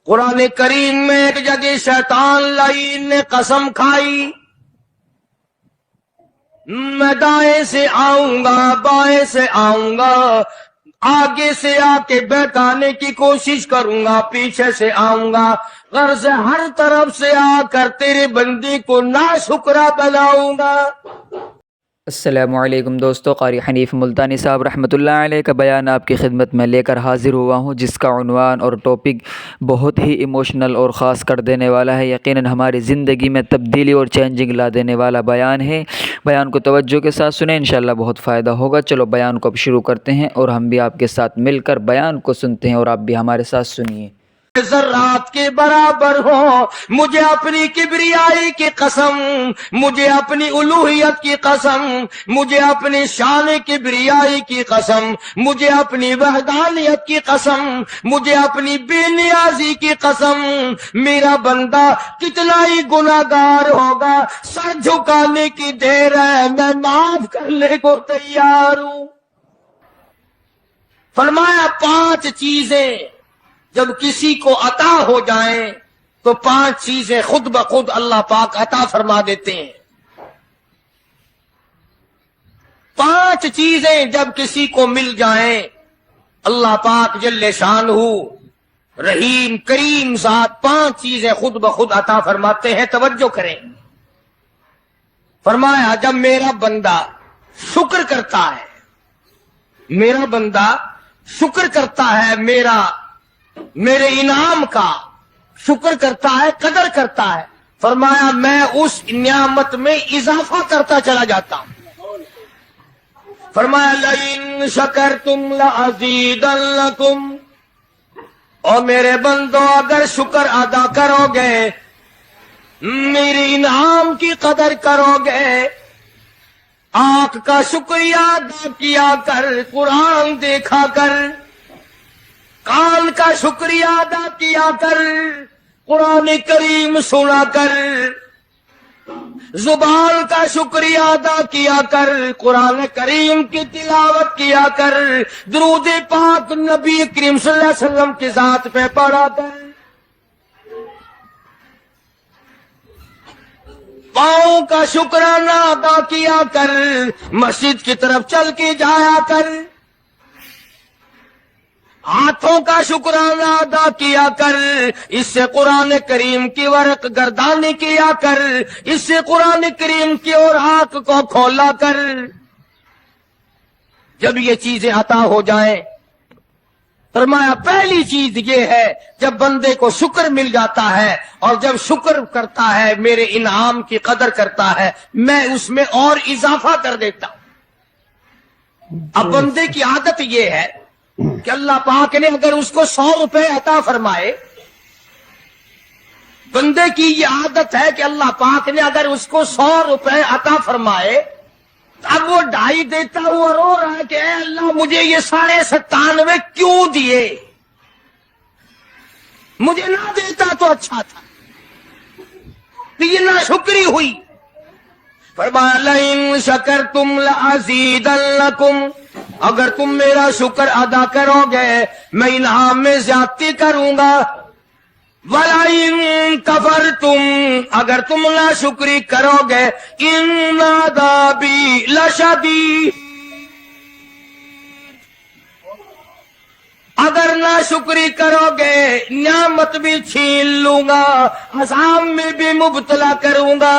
قرآن کریم میں ایک جگہ شیطان لعین نے قسم کھائی، میں دائیں سے آؤں گا، بائیں سے آؤں گا، آگے سے آ کے بہکانے کی کوشش کروں گا، پیچھے سے آؤں گا، غرض ہر طرف سے آ کر تیرے بندی کو ناشکرا بناؤں گا۔ السلام علیکم دوستو، قاری حنیف ملتانی صاحب رحمۃ اللہ علیہ کا بیان آپ کی خدمت میں لے کر حاضر ہوا ہوں، جس کا عنوان اور ٹاپک بہت ہی ایموشنل اور خاص کر دینے والا ہے، یقیناً ہماری زندگی میں تبدیلی اور چینجنگ لا دینے والا بیان ہے۔ بیان کو توجہ کے ساتھ سنیں، انشاءاللہ بہت فائدہ ہوگا۔ چلو بیان کو اب شروع کرتے ہیں اور ہم بھی آپ کے ساتھ مل کر بیان کو سنتے ہیں اور آپ بھی ہمارے ساتھ سنیے۔ ذرات کے برابر ہو، مجھے اپنی کبریائی کی قسم، مجھے اپنی الوہیت کی قسم، مجھے اپنی شان کبریائی کی قسم، مجھے اپنی وحدانیت کی قسم، مجھے اپنی بے نیازی کی قسم، میرا بندہ کتنا ہی گناہگار ہوگا، سر جھکانے کی دیر ہے، میں معاف کرنے کو تیار ہوں۔ فرمایا 5 چیزیں جب کسی کو عطا ہو جائیں تو 5 چیزیں خود بخود اللہ پاک عطا فرما دیتے ہیں۔ 5 چیزیں جب کسی کو مل جائیں اللہ پاک جل شانہ رحیم کریم ذات 5 چیزیں خود بخود عطا فرماتے ہیں۔ توجہ کریں، فرمایا جب میرا بندہ شکر کرتا ہے، میرا بندہ شکر کرتا ہے، میرے انعام کا شکر کرتا ہے، قدر کرتا ہے، فرمایا میں اس نعمت میں اضافہ کرتا چلا جاتا ہوں۔ فرمایا لئن شکرتم لازیدنکم، اور میرے بندو اگر شکر ادا کرو گے، میرے انعام کی قدر کرو گے، آنکھ کا شکریہ ادا کیا کر، قرآن دیکھا کر، کان کا شکریہ ادا کیا کر، قرآن کریم سنا کر، زبان کا شکریہ ادا کیا کر، قرآن کریم کی تلاوت کیا کر، درود پاک نبی کریم صلی اللہ علیہ وسلم کی ذات پہ پڑھا کر، پاؤں کا شکرانہ ادا کیا کر، مسجد کی طرف چل کے جایا کر، ہاتھوں کا شکرانہ ادا کیا کر، اس سے قرآن کریم کی ورق گردانی کیا کر، اس سے قرآن کریم کی اور آنکھ کو کھولا کر۔ جب یہ چیزیں عطا ہو جائیں، فرمایا پہلی چیز یہ ہے جب بندے کو شکر مل جاتا ہے اور جب شکر کرتا ہے، میرے انعام کی قدر کرتا ہے، میں اس میں اور اضافہ کر دیتا ہوں۔ اب بندے کی عادت یہ ہے کہ اللہ پاک نے اگر اس کو 100 روپے عطا فرمائے، بندے کی یہ عادت ہے کہ اللہ پاک نے اگر اس کو 100 روپے عطا فرمائے، اب وہ 2.5 دیتا ہوا رو رہا ہے کہ اے اللہ مجھے یہ 97.5 کیوں دیے، مجھے نہ دیتا تو اچھا تھا، تو یہ ناشکری ہوئی۔ فرمایا لئن شکرتم لازیدنکم، اگر تم میرا شکر ادا کرو گے میں انعام میں زیادتی کروں گا، وَلَئِن کَفَرْتُمْ، اگر تم ناشکری کرو گے، إِنَّ عَذَابِي لَشَدِيدٌ، اگر ناشکری کرو گے نعمت بھی چھین لوں گا، عذاب میں بھی مبتلا کروں گا۔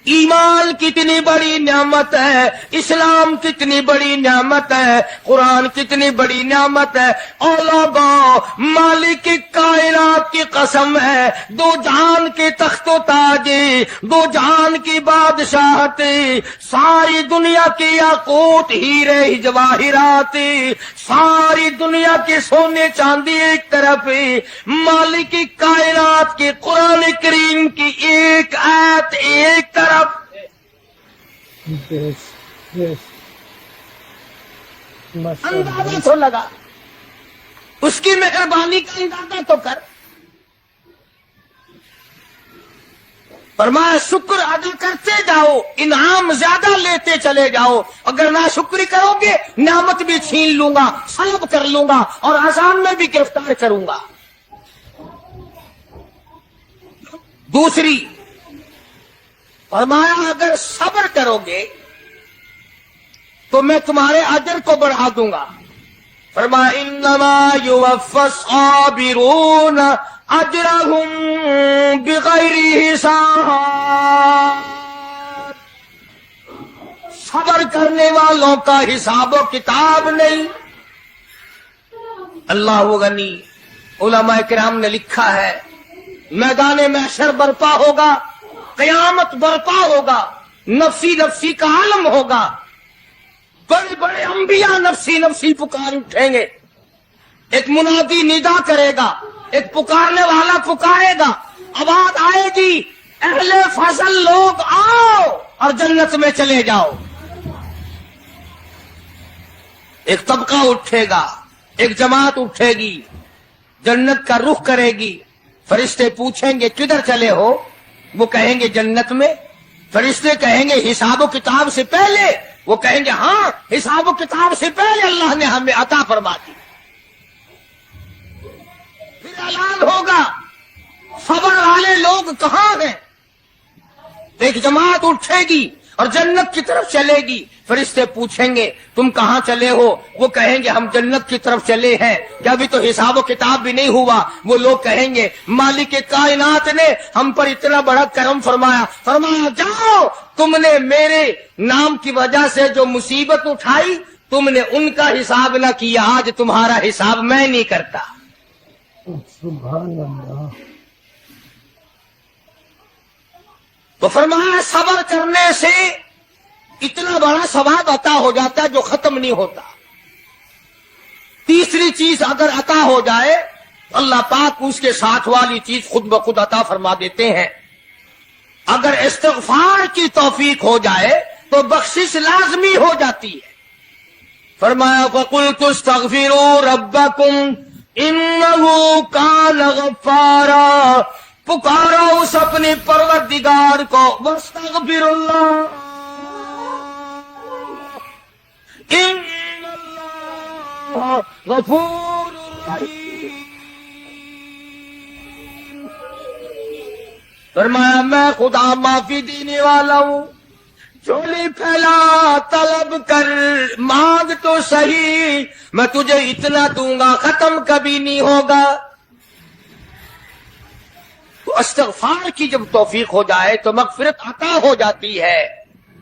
ایمان کتنی بڑی نعمت ہے، اسلام کتنی بڑی نعمت ہے، قرآن کتنی بڑی نعمت ہے۔ اولاغا مالک کائنات کی قسم ہے، 2 جہان کے تخت و تاج، 2 جہان کی بادشاہت، ساری دنیا کے یاقوت ہیرے جواہرات، ساری دنیا کے سونے چاندی ایک طرف، مالک کائنات کے قرآن کریم کی ایک آیت ایک طرف۔ اندازہ تو لگا، اس کی مہربانی کا اندازہ تو کر۔ فرمایا شکر ادا کرتے جاؤ، انعام زیادہ لیتے چلے جاؤ، اگر ناشکری کرو گے نعمت بھی چھین لوں گا، سلب کر لوں گا اور عذاب میں بھی گرفتار کروں گا۔ دوسری فرمایا اگر صبر کرو گے تو میں تمہارے اجر کو بڑھا دوں گا۔ فرمایا انما یوفی الصابرون اجرہم بغیر حساب، صبر کرنے والوں کا حساب و کتاب نہیں۔ اللہ غنی، علماء کرام نے لکھا ہے میدان محشر برپا ہوگا، قیامت برپا ہوگا، نفسی نفسی کا عالم ہوگا، بڑے بڑے انبیاء نفسی نفسی پکار اٹھیں گے، ایک منادی ندا کرے گا، ایک پکارنے والا پکارے گا، آواز آئے گی اہل فضل لوگ آؤ اور جنت میں چلے جاؤ۔ ایک طبقہ اٹھے گا، ایک جماعت اٹھے گی، جنت کا رخ کرے گی، فرشتے پوچھیں گے کدھر چلے ہو؟ وہ کہیں گے جنت میں۔ فرشتے کہیں گے حساب و کتاب سے پہلے؟ وہ کہیں گے ہاں حساب و کتاب سے پہلے اللہ نے ہمیں عطا فرما دی۔ پھر اعلان ہوگا صبر والے لوگ کہاں ہیں؟ ایک جماعت اٹھے گی اور جنت کی طرف چلے گی، فرشتے پوچھیں گے تم کہاں چلے ہو؟ وہ کہیں گے ہم جنت کی طرف چلے ہیں، کہ ابھی تو حساب و کتاب بھی نہیں ہوا۔ وہ لوگ کہیں گے مالک کائنات نے ہم پر اتنا بڑا کرم فرمایا، فرمایا جاؤ تم نے میرے نام کی وجہ سے جو مصیبت اٹھائی تم نے ان کا حساب نہ کیا، آج تمہارا حساب میں نہیں کرتا۔ سبحان اللہ۔ تو فرمایا صبر کرنے سے اتنا بڑا ثواب عطا ہو جاتا ہے جو ختم نہیں ہوتا۔ تیسری چیز اگر عطا ہو جائے اللہ پاک اس کے ساتھ والی چیز خود بخود عطا فرما دیتے ہیں۔ اگر استغفار کی توفیق ہو جائے تو بخشش لازمی ہو جاتی ہے۔ فرمایا فَقُلْتُ اسْتَغْفِرُوا رَبَّكُمْ إِنَّهُ كَانَ غَفَّارًا، پکارا اس اپنے پروردگار کو، واستغفر اللہ ان اللہ غفور رحیم۔ فرمایا میں خدا معافی دینے والا ہوں، چولی پھیلا طلب کر، مانگ تو صحیح، میں تجھے اتنا دوں گا ختم کبھی نہیں ہوگا۔ تو استغفار کی جب توفیق ہو جائے تو مغفرت عطا ہو جاتی ہے۔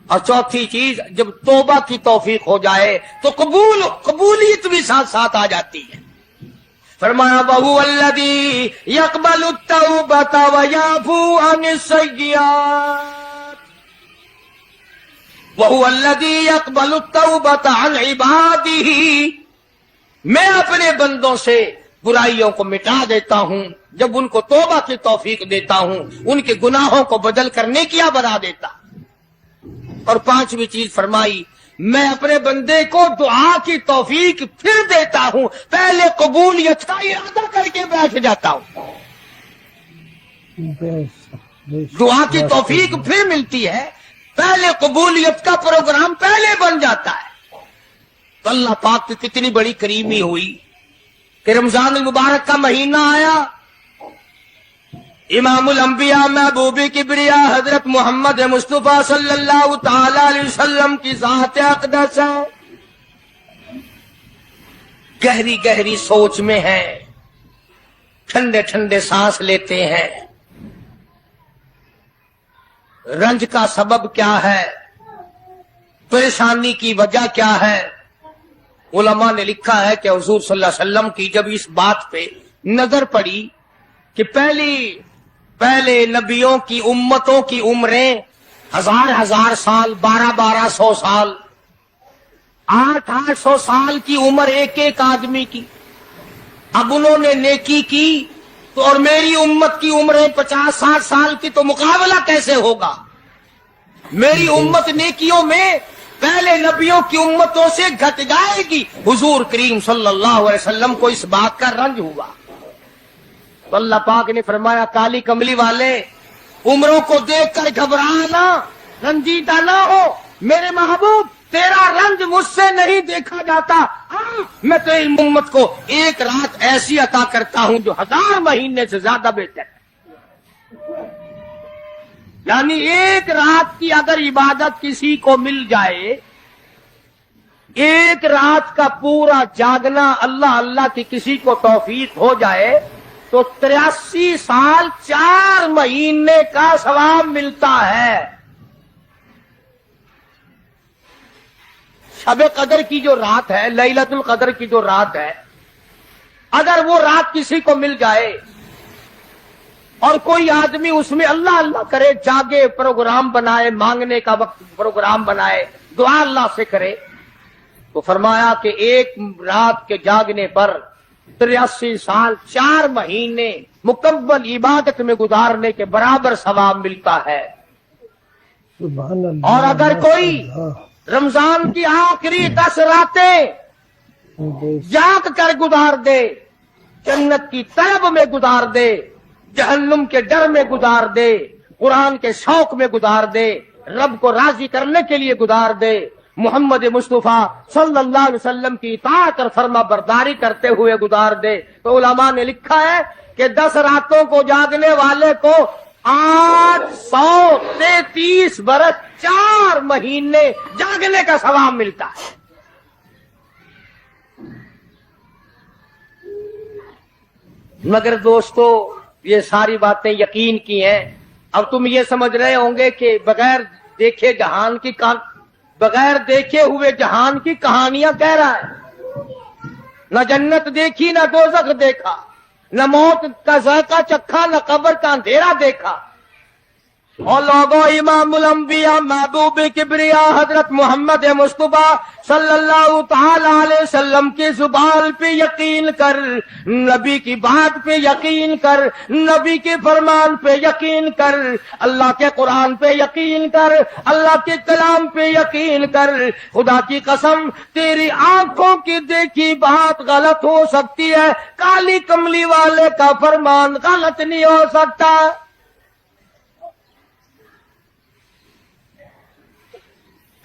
اور چوتھی چیز جب توبہ کی توفیق ہو جائے تو قبولیت بھی ساتھ ساتھ آ جاتی ہے۔ فرمایا وَهُوَ الَّذِي يَقْبَلُ التَّوْبَةَ وَيَعْفُو عَنِ السَّيِّئَاتِ، وَهُوَ الَّذِي يَقْبَلُ التَّوْبَةَ عَنْ عِبَادِهِ، میں اپنے بندوں سے برائیوں کو مٹا دیتا ہوں جب ان کو توبہ کی توفیق دیتا ہوں، ان کے گناہوں کو بدل کر نیکیاں بنا دیتا۔ اور پانچویں چیز فرمائی میں اپنے بندے کو دعا کی توفیق پھر دیتا ہوں، پہلے قبولیت کا ارادہ کر کے بیٹھ جاتا ہوں، دعا کی توفیق پھر ملتی ہے، پہلے قبولیت کا پروگرام پہلے بن جاتا ہے۔ تو اللہ پاک کی کتنی بڑی کریمی ہوئی کہ رمضان المبارک کا مہینہ آیا، امام الانبیاء محبوب کبریا حضرت محمد مصطفیٰ صلی اللہ تعالی علیہ وسلم کی ذات اقدس ہے، گہری گہری سوچ میں ہے، ٹھنڈے ٹھنڈے سانس لیتے ہیں۔ رنج کا سبب کیا ہے؟ پریشانی کی وجہ کیا ہے؟ علماء نے لکھا ہے کہ حضور صلی اللہ علیہ وسلم کی جب اس بات پہ نظر پڑی کہ پہلے نبیوں کی امتوں کی عمریں 1000 سال، 1200 سال، 800 سال کی عمر ایک ایک آدمی کی، اب انہوں نے نیکی کی تو اور میری امت کی عمریں 50-60 سال کی، تو مقابلہ کیسے ہوگا؟ میری امت نیکیوں میں پہلے نبیوں کی امتوں سے گھٹ جائے گی۔ حضور کریم صلی اللہ علیہ وسلم کو اس بات کا رنج ہوا تو اللہ پاک نے فرمایا کالی کملی والے عمروں کو دیکھ کر گھبرانا، رنجیدہ نہ ہو میرے محبوب، تیرا رنج مجھ سے نہیں دیکھا جاتا۔ میں تو اس امت کو ایک رات ایسی عطا کرتا ہوں جو 1000 مہینے سے زیادہ بہتر ہے۔ یعنی ایک رات کی اگر عبادت کسی کو مل جائے، ایک رات کا پورا جاگنا اللہ اللہ کی کسی کو توفیق ہو جائے تو 83 سال 4 مہینے کا ثواب ملتا ہے۔ شب قدر کی جو رات ہے، لیلۃ القدر کی جو رات ہے، اگر وہ رات کسی کو مل جائے اور کوئی آدمی اس میں اللہ اللہ کرے، جاگے، پروگرام بنائے، مانگنے کا وقت پروگرام بنائے، دعا اللہ سے کرے، تو فرمایا کہ ایک رات کے جاگنے پر 83 سال 4 مہینے مکمل عبادت میں گزارنے کے برابر ثواب ملتا ہے۔ سبحان اللہ۔ اور اگر کوئی رمضان کی آخری 10 راتیں جاگ کر گزار دے، جنت کی طلب میں گزار دے، جہنم کے ڈر میں گزار دے، قرآن کے شوق میں گزار دے، رب کو راضی کرنے کے لیے گزار دے، محمد مصطفیٰ صلی اللہ علیہ وسلم کی اطاعت اور فرما برداری کرتے ہوئے گزار دے، تو علماء نے لکھا ہے کہ 10 راتوں کو جاگنے والے کو 833 برس 4 مہینے جاگنے کا ثواب ملتا ہے۔ مگر دوستو، یہ ساری باتیں یقین کی ہیں۔ اب تم یہ سمجھ رہے ہوں گے کہ بغیر دیکھے ہوئے جہان کی کہانیاں کہہ رہا ہے، نہ جنت دیکھی، نہ دوزخ دیکھا، نہ موت کا ذائقہ چکھا، نہ قبر کا اندھیرا دیکھا۔ اور لوگوں، امام الانبیاء محبوب کبریا حضرت محمد مصطفیٰ صلی اللہ تعالی علیہ وسلم کی زبان پہ یقین کر، نبی کی بات پہ یقین کر، نبی کے فرمان پہ یقین کر، اللہ کے قرآن پہ یقین کر، اللہ کے کلام پہ یقین کر۔ خدا کی قسم، تیری آنکھوں کی دیکھی بات غلط ہو سکتی ہے، کالی کملی والے کا فرمان غلط نہیں ہو سکتا۔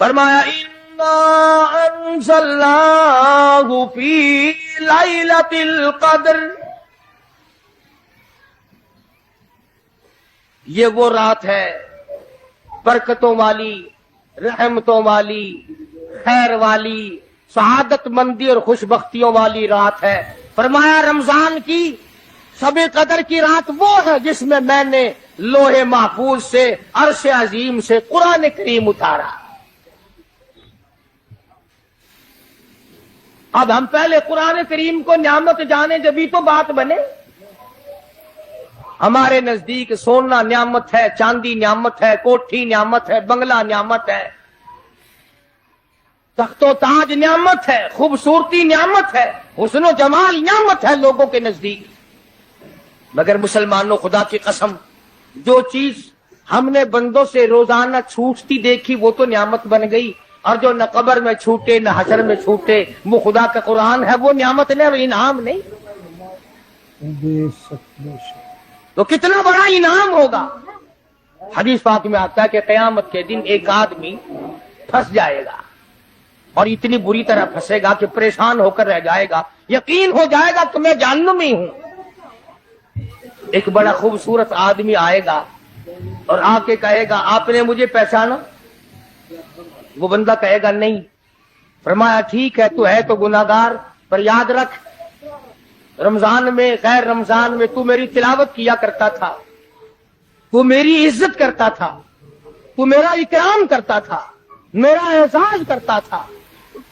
فرمایا اِنَّا أَنزَلْنَاهُ فِي لَيْلَةِ الْقَدْرِ، یہ وہ رات ہے برکتوں والی، رحمتوں والی، خیر والی، سعادت مندی اور خوش بختیوں والی رات ہے۔ فرمایا رمضان کی شب قدر کی رات وہ ہے جس میں میں نے لوح محفوظ سے، عرش عظیم سے قرآن کریم اتارا۔ اب ہم پہلے قرآن کریم کو نعمت جانے جبھی تو بات بنے۔ ہمارے نزدیک سونا نعمت ہے، چاندی نعمت ہے، کوٹھی نعمت ہے، بنگلہ نعمت ہے، تخت و تاج نعمت ہے، خوبصورتی نعمت ہے، حسن و جمال نعمت ہے لوگوں کے نزدیک۔ مگر مسلمانوں، خدا کی قسم، جو چیز ہم نے بندوں سے روزانہ چھوٹتی دیکھی وہ تو نعمت بن گئی، اور جو نہ قبر میں چھوٹے نہ حشر میں چھوٹے وہ خدا کا قرآن ہے، وہ نعمت نہیں، وہ انعام نہیں، تو کتنا بڑا انعام ہوگا۔ حدیث پاک میں آتا ہے کہ قیامت کے دن ایک آدمی پھنس جائے گا، اور اتنی بری طرح پھنسے گا کہ پریشان ہو کر رہ جائے گا، یقین ہو جائے گا کہ میں جہنمی ہوں۔ ایک بڑا خوبصورت آدمی آئے گا اور آ کے کہے گا آپ نے مجھے پہچانا؟ وہ بندہ کہے گا نہیں۔ فرمایا ٹھیک ہے، تو ہے تو گناہگار، پر یاد رکھ رمضان میں، غیر رمضان میں تو میری تلاوت کیا کرتا تھا، تو میری عزت کرتا تھا، تو میرا اکرام کرتا تھا، میرا احساس کرتا تھا،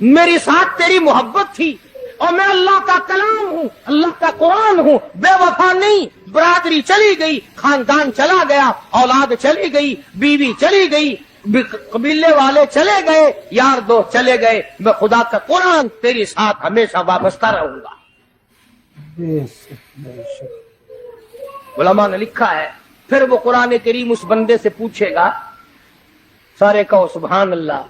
میری ساتھ تیری محبت تھی، اور میں اللہ کا کلام ہوں، اللہ کا قرآن ہوں، بے وفا نہیں۔ برادری چلی گئی، خاندان چلا گیا، اولاد چلی گئی، بیوی چلی گئی، قبیلے والے چلے گئے، یار دوست چلے گئے، میں خدا کا قرآن تیری ساتھ ہمیشہ وابستہ رہوں گا۔ علماء نے لکھا ہے پھر وہ قرآن کریم اس بندے سے پوچھے گا، سارے کہو سبحان اللہ۔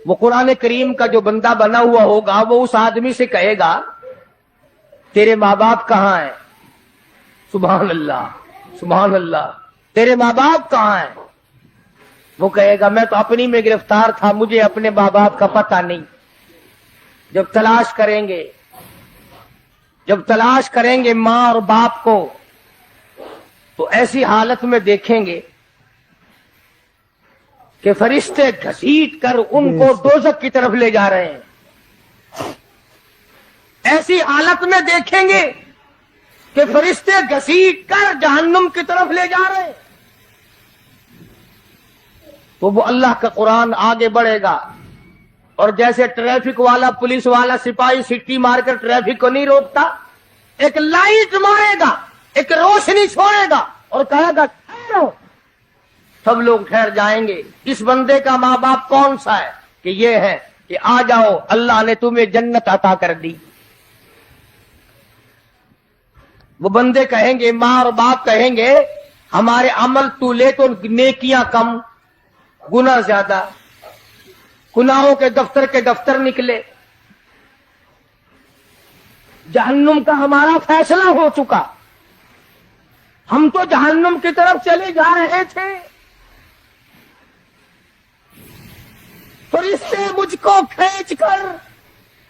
وہ قرآن کریم کا جو بندہ بنا ہوا ہوگا وہ اس آدمی سے کہے گا تیرے ماں باپ کہاں ہیں؟ سبحان اللہ۔ سبحان اللہ. تیرے ماں باپ کہاں ہیں؟ وہ کہے گا میں تو اپنی میں گرفتار تھا, مجھے اپنے ماں باپ کا پتہ نہیں. جب تلاش کریں گے ماں اور باپ کو, تو ایسی حالت میں دیکھیں گے کہ فرشتے گھسیٹ کر ان کو دوزخ کی طرف لے جا رہے ہیں. ایسی حالت میں دیکھیں گے کہ فرشتے گھسیٹ کر جہنم کی طرف لے جا رہے ہیں. تو وہ اللہ کا قرآن آگے بڑھے گا, اور جیسے ٹریفک والا, پولیس والا, سپاہی سٹی مار کر ٹریفک کو نہیں روکتا, ایک لائٹ مارے گا, ایک روشنی چھوڑے گا اور کہے گا ٹھہرو. سب لوگ ٹھہر جائیں گے. اس بندے کا ماں باپ کون سا ہے؟ کہ یہ ہے کہ آ جاؤ, اللہ نے تمہیں جنت عطا کر دی. وہ بندے کہیں گے, ماں اور باپ کہیں گے ہمارے عمل تو لے تو نیکیاں کم, گناہ زیادہ, گناہوں کے دفتر نکلے. جہنم کا ہمارا فیصلہ ہو چکا, ہم تو جہنم کی طرف چلے جا رہے تھے. فرشتے مجھ کو کھینچ کر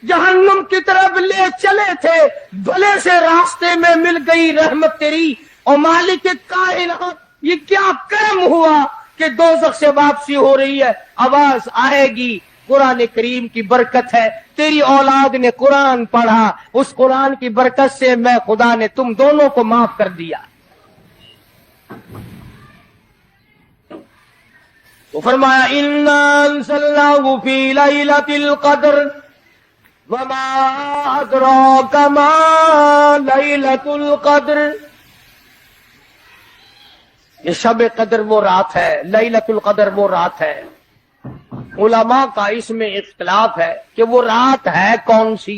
جہنم کی طرف لے چلے تھے, بھلے سے راستے میں مل گئی رحمت تیری. اور مالک کائنات, یہ کیا کرم ہوا کہ دوزخ سے واپسی ہو رہی ہے, آواز آئے گی. قرآن کریم کی برکت ہے, تیری اولاد نے قرآن پڑھا, اس قرآن کی برکت سے میں خدا نے تم دونوں کو معاف کر دیا. تو فرمایا اِنَّا أَنزَلْنَاهُ فِي لَيْلَةِ الْقَدْرِ وَمَا أَدْرَاكَ مَا لَيْلَةُ الْقَدْرِ. یہ شب قدر وہ رات ہے, لیلۃ القدر وہ رات ہے. علماء کا اس میں اختلاف ہے کہ وہ رات ہے کون سی.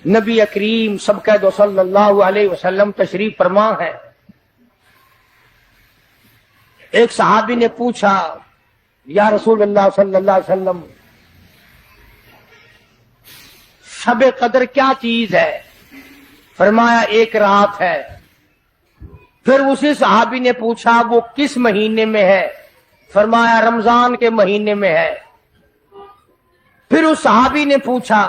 نبی کریم سب کہہ دو صلی اللہ علیہ وسلم تشریف فرما ہے. ایک صحابی نے پوچھا, یا رسول اللہ صلی اللہ علیہ وسلم, شب قدر کیا چیز ہے؟ فرمایا ایک رات ہے. پھر اسی صحابی نے پوچھا وہ کس مہینے میں ہے؟ فرمایا رمضان کے مہینے میں ہے. پھر اس صحابی نے پوچھا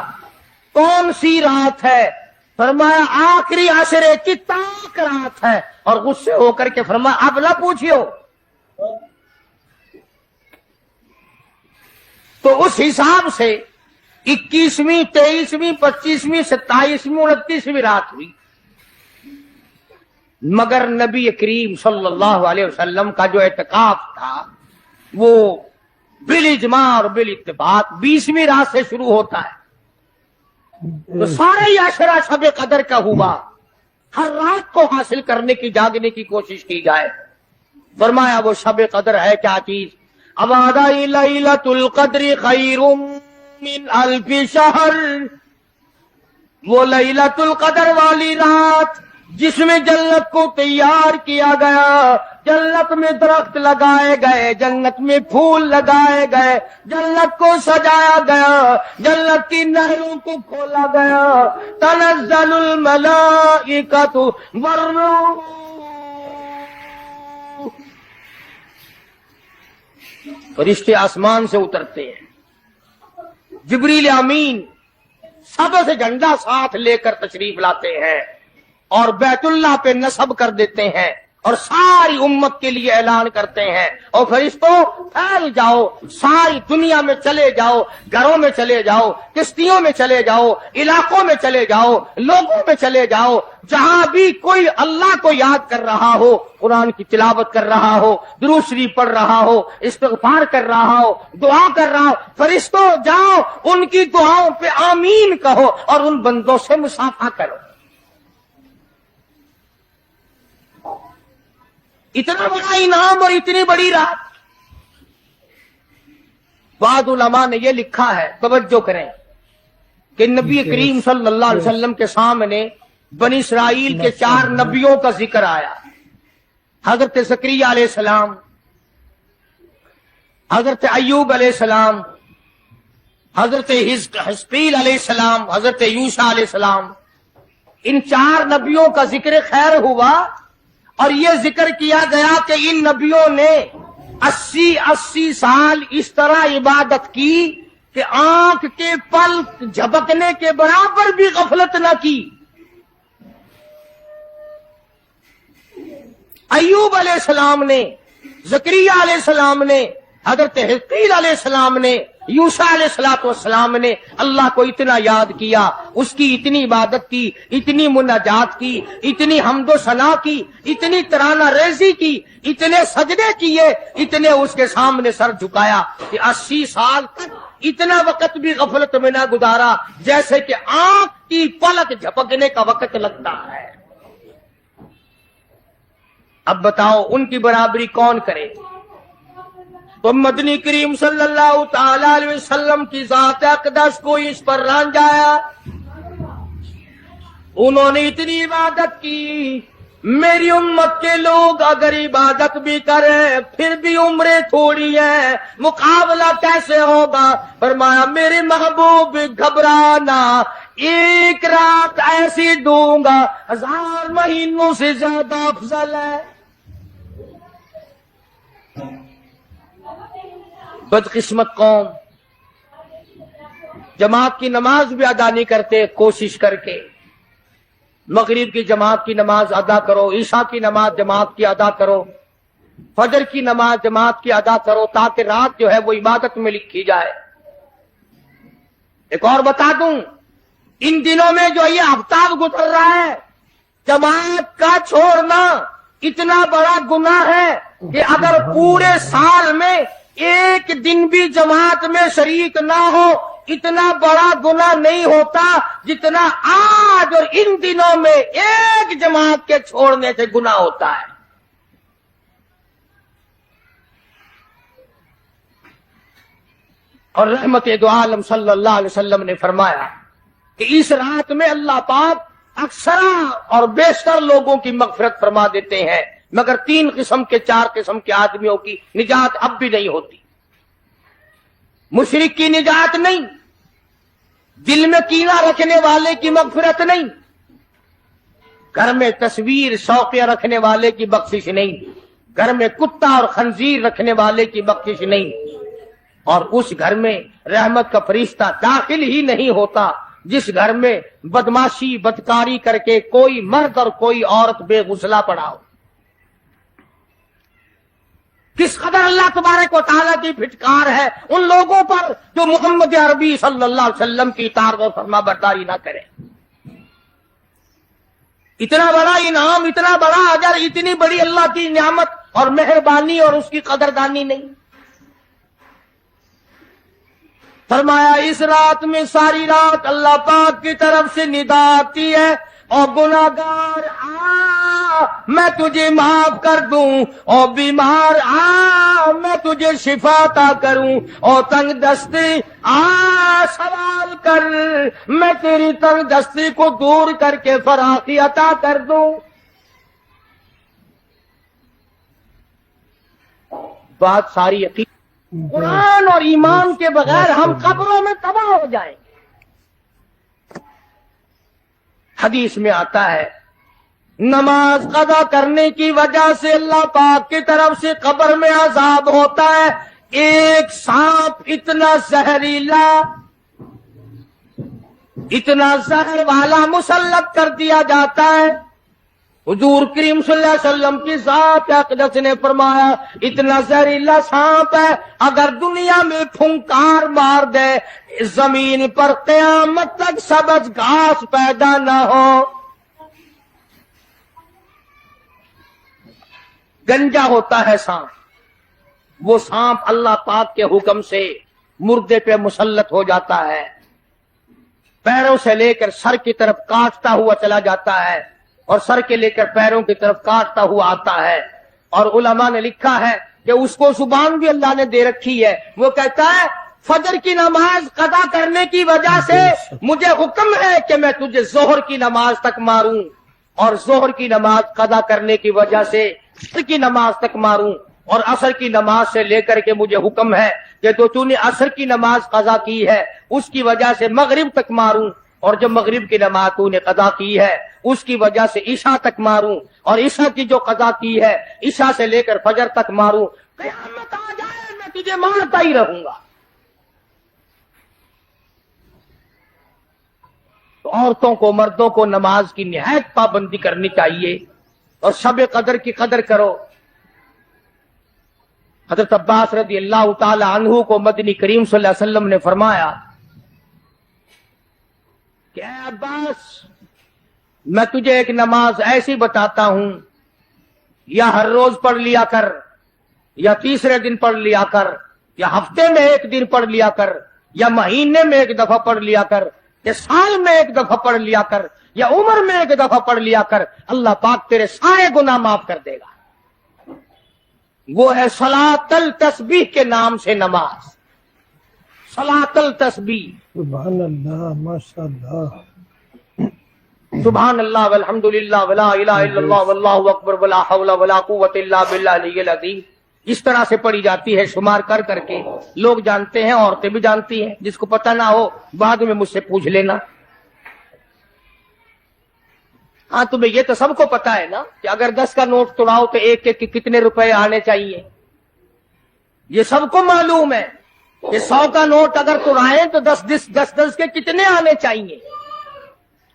کون سی رات ہے؟ فرمایا آخری عشرے کی تاک رات ہے. اور غصے ہو کر کے فرمایا اب نہ پوچھیو. تو اس حساب سے 21ویں 23ویں 25ویں 27ویں 29ویں رات ہوئی. مگر نبی کریم صلی اللہ علیہ وسلم کا جو اعتکاف تھا وہ بالاجماع اور بالاتفاق 20ویں رات سے شروع ہوتا ہے. تو سارے ہی عشرہ شب قدر کا ہوا. ہر رات کو حاصل کرنے کی, جاگنے کی کوشش کی جائے. فرمایا وہ شب قدر ہے کیا چیز؟ ابادائی لیلۃ القدر خیر من الف شہر. وہ لیلۃ القدر والی رات جس میں جنت کو تیار کیا گیا, جنت میں درخت لگائے گئے, جنت میں پھول لگائے گئے, جنت کو سجایا گیا, جنت کی نہروں کو کھولا گیا. تنزل الملائکۃ والروح, فرشتے آسمان سے اترتے ہیں. جبریل امین سب سے جھنڈا ساتھ لے کر تشریف لاتے ہیں اور بیت اللہ پہ نصب کر دیتے ہیں اور ساری امت کے لیے اعلان کرتے ہیں, اور فرشتوں پھیل جاؤ, ساری دنیا میں چلے جاؤ, گھروں میں چلے جاؤ, کشتیوں میں چلے جاؤ, علاقوں میں چلے جاؤ, لوگوں میں چلے جاؤ. جہاں بھی کوئی اللہ کو یاد کر رہا ہو, قرآن کی تلاوت کر رہا ہو, درود شریف پڑھ رہا ہو, استغفار کر رہا ہو, دعا کر رہا ہو, فرشتوں جاؤ ان کی دعاؤں پہ آمین کہو اور ان بندوں سے مصافحہ کرو. اتنا بڑا انعام اور اتنی بڑی رات. بعض علماء نے یہ لکھا ہے, توجہ کریں, کہ نبی کریم صلی اللہ علیہ وسلم کے سامنے بنی اسرائیل کے 4 نبیوں کا ذکر آیا. حضرت زکریا علیہ السلام, حضرت ایوب علیہ السلام, حضرت حزقیل علیہ السلام, حضرت یوشع علیہ السلام. ان 4 نبیوں کا ذکر خیر ہوا اور یہ ذکر کیا گیا کہ ان نبیوں نے 80 سال اس طرح عبادت کی کہ آنکھ کے پل جھپکنے کے برابر بھی غفلت نہ کی۔ ایوب علیہ السلام نے، زکریا علیہ السلام نے، حضرت حزقیل علیہ السلام نے، یوسیٰ علیہ السلام نے اللہ کو اتنا یاد کیا، اس کی اتنی عبادت کی، اتنی مناجات کی، اتنی حمد و ثنا کی، اتنی ترانہ ریزی کی، اتنے سجدے کیے، اتنے اس کے سامنے سر جھکایا کہ 80 سال تک اتنا وقت بھی غفلت میں نہ گزارا جیسے کہ آنکھ کی پلک جھپکنے کا وقت لگتا ہے۔ اب بتاؤ ان کی برابری کون کرے؟ تو مدنی کریم صلی اللہ تعالی علیہ وسلم کی ذات اقدس کو اس پر رانجایا، انہوں نے اتنی عبادت کی۔ میری امت کے لوگ اگر عبادت بھی کریں پھر بھی عمریں تھوڑی ہیں، مقابلہ کیسے ہوگا؟ فرمایا میرے محبوب گھبرانا، ایک رات ایسی دوں گا 1000 مہینوں سے زیادہ افضل ہے۔ بدقسمت قوم جماعت کی نماز بھی ادا نہیں کرتے، کوشش کر کے مغرب کی جماعت کی نماز ادا کرو، عشاء کی نماز جماعت کی ادا کرو، فجر کی نماز جماعت کی ادا کرو تاکہ رات جو ہے وہ عبادت میں لکھی جائے۔ ایک اور بتا دوں، ان دنوں میں جو یہ ہفتہ گزر رہا ہے جماعت کا چھوڑنا اتنا بڑا گناہ ہے کہ اگر پورے سال میں ایک دن بھی جماعت میں شریک نہ ہو اتنا بڑا گناہ نہیں ہوتا جتنا آج اور ان دنوں میں ایک جماعت کے چھوڑنے سے گناہ ہوتا ہے۔ اور رحمت دو عالم صلی اللہ علیہ وسلم نے فرمایا کہ اس رات میں اللہ پاک اکثر اور بیشتر لوگوں کی مغفرت فرما دیتے ہیں، مگر 3 قسم کے 4 قسم کے آدمیوں کی نجات اب بھی نہیں ہوتی۔ مشرک کی نجات نہیں، دل میں کینہ رکھنے والے کی مغفرت نہیں، گھر میں تصویر شوقیہ رکھنے والے کی بخشش نہیں، گھر میں کتا اور خنزیر رکھنے والے کی بخشش نہیں، اور اس گھر میں رحمت کا فرشتہ داخل ہی نہیں ہوتا جس گھر میں بدماشی بدکاری کر کے کوئی مرد اور کوئی عورت بے غسلہ پڑا ہو۔ کس قدر اللہ تبارک و تعالیٰ کی پھٹکار ہے ان لوگوں پر جو محمد عربی صلی اللہ علیہ وسلم کی اطاعت و فرما برداری نہ کرے۔ اتنا بڑا انعام، اتنا بڑا اجر، اتنی بڑی اللہ کی نعمت اور مہربانی اور اس کی قدردانی نہیں۔ فرمایا اس رات میں ساری رات اللہ پاک کی طرف سے ندا آتی ہے، اور گناہگار آ میں تجھے معاف کر دوں، اور بیمار آ میں تجھے شفا عطا کروں، اور تنگ دستی آ سوال کر میں تیری تنگ دستی کو دور کر کے فراخی عطا کر دوں۔ بات ساری یقین قرآن اور ایمان کے بغیر ہم قبروں میں تباہ ہو جائیں گے۔ حدیث میں آتا ہے نماز قضا کرنے کی وجہ سے اللہ پاک کی طرف سے قبر میں عذاب ہوتا ہے، ایک سانپ اتنا زہریلا، اتنا زہر والا مسلط کر دیا جاتا ہے۔ حضور کریم صلی اللہ علیہ وسلم کی ذات اقدس نے فرمایا اتنا زہریلا سانپ ہے اگر دنیا میں پھنکار مار دے زمین پر قیامت تک سبز گھاس پیدا نہ ہو۔ گنجا ہوتا ہے سانپ، وہ سانپ اللہ پاک کے حکم سے مردے پہ مسلط ہو جاتا ہے، پیروں سے لے کر سر کی طرف کاٹتا ہوا چلا جاتا ہے، اور سر کے لے کر پیروں کی طرف کاٹتا ہوا آتا ہے۔ اور علماء نے لکھا ہے کہ اس کو زبان بھی اللہ نے دے رکھی ہے، وہ کہتا ہے فجر کی نماز قضا کرنے کی وجہ سے مجھے حکم ہے کہ میں تجھے ظہر کی نماز تک ماروں، اور ظہر کی نماز قضا کرنے کی وجہ سے عصر کی نماز تک ماروں، اور عصر کی نماز سے لے کر کے مجھے حکم ہے کہ تو نے عصر کی نماز قضا کی ہے اس کی وجہ سے مغرب تک ماروں، اور جب مغرب کی نماز تو نے قضا کی ہے اس کی وجہ سے عشاء تک ماروں، اور عشاء کی جو قضا کی ہے عشاء سے لے کر فجر تک ماروں، قیامت آ جائے میں تجھے مارتا ہی رہوں گا۔ تو عورتوں کو مردوں کو نماز کی نہایت پابندی کرنی چاہیے، اور شب قدر کی قدر کرو۔ حضرت عباس رضی اللہ تعالی عنہ کو مدنی کریم صلی اللہ علیہ وسلم نے فرمایا کہ اے عباس، میں تجھے ایک نماز ایسی بتاتا ہوں، یا ہر روز پڑھ لیا کر، یا تیسرے دن پڑھ لیا کر، یا ہفتے میں ایک دن پڑھ لیا کر، یا مہینے میں ایک دفعہ پڑھ لیا کر، یا سال میں ایک دفعہ پڑھ لیا کر، یا عمر میں ایک دفعہ پڑھ لیا کر، اللہ پاک تیرے سارے گناہ معاف کر دے گا۔ وہ ہے صلاۃ التسبیح کے نام سے نماز، صلاۃ التسبیح۔ سبحان اللہ، ماشاء اللہ، سبحان اللہ والحمد للہ ولا الہ الا اللہ واللہ اکبر ولا حول ولا قوت الا باللہ العلی العظیم، اس طرح سے پڑھی جاتی ہے شمار کر کر کے۔ لوگ جانتے ہیں، عورتیں بھی جانتی ہیں، جس کو پتہ نہ ہو بعد میں مجھ سے پوچھ لینا۔ ہاں تمہیں یہ تو سب کو پتا ہے نا کہ اگر 10 کا نوٹ توڑاؤ تو ایک کے کتنے روپے آنے چاہیے، یہ سب کو معلوم ہے کہ 100 کا نوٹ اگر توڑائیں تو 10 کے کتنے آنے چاہیے،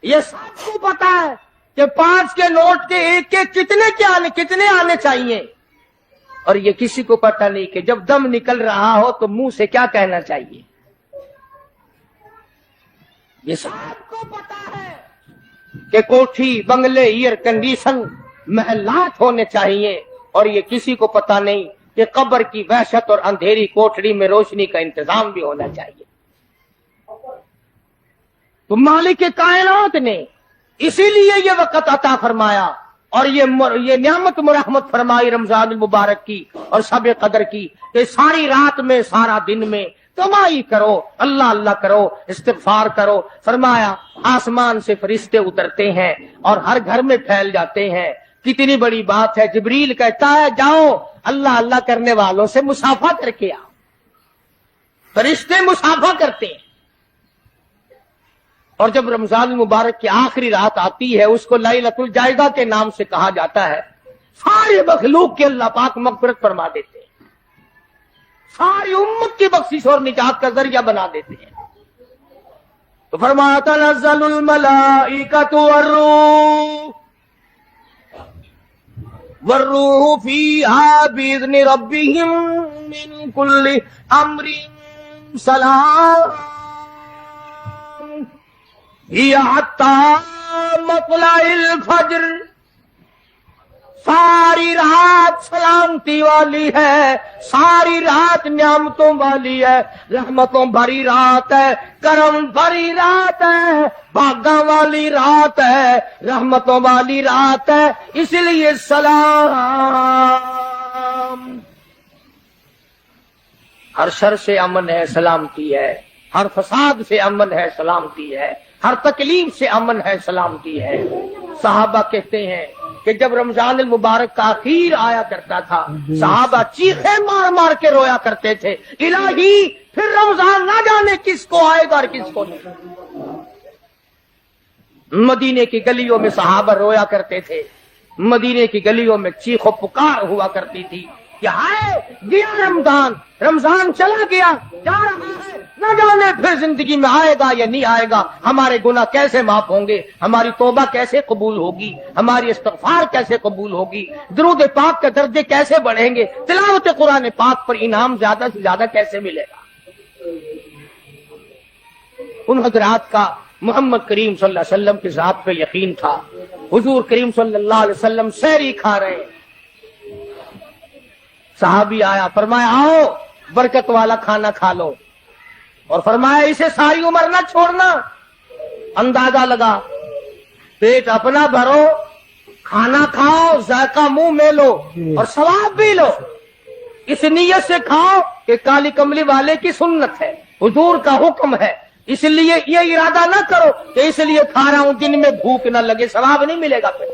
یہ سب کو پتا ہے کہ 5 کے نوٹ کے ایک کے کتنے آنے چاہیے، اور یہ کسی کو پتا نہیں کہ جب دم نکل رہا ہو تو منہ سے کیا کہنا چاہیے، یہ سب کو پتا ہے کہ کوٹھی، بنگلے، ایئر کنڈیشن، محلات ہونے چاہیے، اور یہ کسی کو پتا نہیں کہ قبر کی وحشت اور اندھیری کوٹھڑی میں روشنی کا انتظام بھی ہونا چاہیے۔ تو مالک کائنات نے اسی لیے یہ وقت عطا فرمایا، اور یہ نعمت مرحمت فرمائی رمضان المبارک کی اور شب قدر کی، کہ ساری رات میں سارا دن میں کمائی کرو، اللہ اللہ کرو، استغفار کرو۔ فرمایا آسمان سے فرشتے اترتے ہیں اور ہر گھر میں پھیل جاتے ہیں، کتنی بڑی بات ہے۔ جبریل کہتا ہے جاؤ اللہ اللہ کرنے والوں سے مصافحہ کر کے آؤ، فرشتے مصافحہ کرتے ہیں۔ اور جب رمضان المبارک کی آخری رات آتی ہے اس کو لیلۃ الجائزہ کے نام سے کہا جاتا ہے، سارے مخلوق کے اللہ پاک مغفرت فرما دیتے ہیں، ساری امت کی بخشش اور نجات کا ذریعہ بنا دیتے ہیں۔ تو فرمایا تنزل الملائکۃ والروح فیہا بإذن ربہم من کل امر سلام ہی حتی مطلع الفجر۔ ساری رات سلامتی والی ہے، ساری رات نعمتوں والی ہے، رحمتوں بھری رات ہے، کرم بھری رات ہے، بھاگاں والی رات ہے، رحمتوں والی رات ہے، اس لیے سلام۔ ہر شر سے امن ہے، سلامتی ہے، ہر فساد سے امن ہے، سلامتی ہے، ہر تکلیف سے امن ہے، سلامتی ہے۔ صحابہ کہتے ہیں کہ جب رمضان المبارک کا اخیر آیا کرتا تھا صحابہ چیخیں مار مار کے رویا کرتے تھے، الہی پھر رمضان نہ جانے کس کو آئے گا اور کس کو نہیں۔ مدینے کی گلیوں میں صحابہ رویا کرتے تھے، مدینے کی گلیوں میں چیخ و پکار ہوا کرتی تھی کہ ہائے گیا رمضان، رمضان چلا گیا، جا رہا ہے، نہ جانے پھر زندگی میں آئے گا یا نہیں آئے گا، ہمارے گناہ کیسے معاف ہوں گے، ہماری توبہ کیسے قبول ہوگی، ہماری استغفار کیسے قبول ہوگی، درود پاک کے درجے کیسے بڑھیں گے، تلاوت قرآن پاک پر انعام زیادہ سے زیادہ کیسے ملے گا۔ ان حضرات کا محمد کریم صلی اللہ علیہ وسلم کی ذات پہ یقین تھا۔ حضور کریم صلی اللہ علیہ وسلم سحری کھا رہے ہیں، صحابی آیا، فرمایا آؤ برکت والا کھانا کھا لو، اور فرمایا اسے ساری عمر نہ چھوڑنا۔ اندازہ لگا، پیٹ اپنا بھرو، کھانا کھاؤ، ذائقہ منہ میں لو اور ثواب بھی لو، اس نیت سے کھاؤ کہ کالی کملی والے کی سنت ہے، حضور کا حکم ہے، اس لیے یہ ارادہ نہ کرو کہ اس لیے کھا رہا ہوں دن میں بھوک نہ لگے، ثواب نہیں ملے گا۔ پھر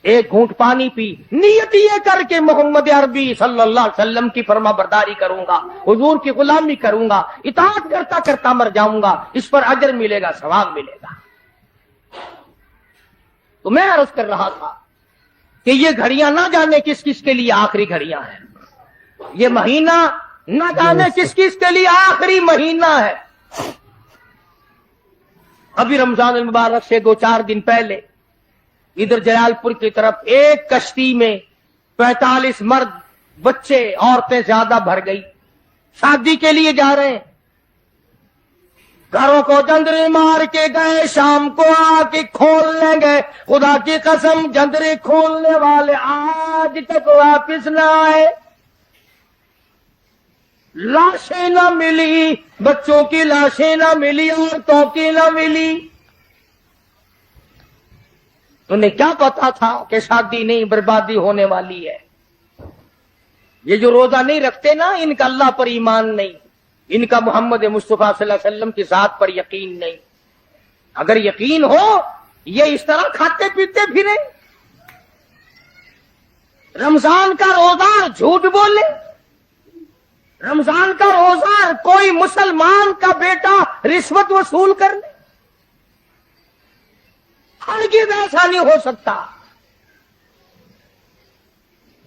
ایک گھونٹ پانی پی، نیت یہ کر کے محمد عربی صلی اللہ علیہ وسلم کی فرما برداری کروں گا، حضور کی غلامی کروں گا، اطاعت کرتا کرتا مر جاؤں گا، اس پر اجر ملے گا، ثواب ملے گا۔ تو میں عرض کر رہا تھا کہ یہ گھڑیاں نہ جانے کس کس کے لیے آخری گھڑیاں ہیں، یہ مہینہ نہ جانے کس کس کے لیے آخری مہینہ ہے۔ ابھی رمضان المبارک سے 2-4 دن پہلے ادھر جلال پور کی طرف ایک کشتی میں 45 مرد، بچے، عورتیں زیادہ بھر گئی، شادی کے لیے جا رہے ہیں، گھروں کو جندرے مار کے گئے، شام کو آ کے کھول لیں گے، خدا کی قسم جندرے کھولنے والے آج تک واپس نہ آئے، لاشیں نہ ملی، بچوں کی لاشیں نہ ملی، عورتوں کی نہ ملی۔ انہیں کیا پتا تھا کہ شادی نہیں، بربادی ہونے والی ہے۔ یہ جو روزہ نہیں رکھتے نا، ان کا اللہ پر ایمان نہیں، ان کا محمد مصطفیٰ صلی اللہ علیہ وسلم کی ذات پر یقین نہیں۔ اگر یقین ہو یہ اس طرح کھاتے پیتے پھرے، رمضان کا روزہ جھوٹ بولے، رمضان کا روزہ کوئی مسلمان کا بیٹا رشوت وصول کر لے، ہرگز ایسا نہیں ہو سکتا۔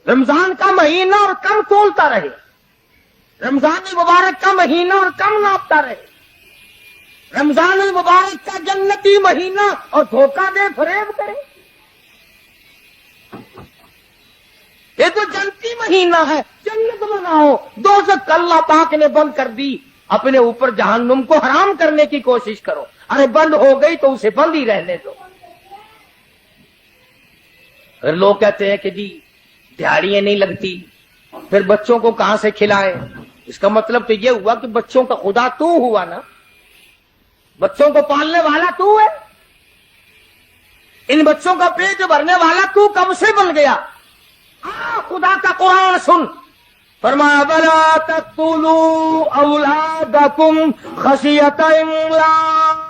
رمضان کا مہینہ اور کم تولتا رہے، رمضان مبارک کا مہینہ اور کم ناپتا رہے، رمضان مبارک کا جنتی مہینہ اور دھوکہ دے فریب کرے۔ یہ تو جنتی مہینہ ہے، جنت بناؤ، دوزخ اللہ پاک نے بند کر دی، اپنے اوپر جہنم کو حرام کرنے کی کوشش کرو۔ ارے بند ہو گئی تو اسے بند ہی رہنے دو۔ پھر لوگ کہتے ہیں کہ جی دیہڑیاں نہیں لگتی، پھر بچوں کو کہاں سے کھلائیں؟ اس کا مطلب تو یہ ہوا کہ بچوں کا خدا تو ہوا نا، بچوں کو پالنے والا تو ہے، ان بچوں کا پیٹ بھرنے والا تو کب سے بن گیا؟ خدا کا قرآن سن، فرمایا بلا تقتلوا اولادکم خشیۃ املاق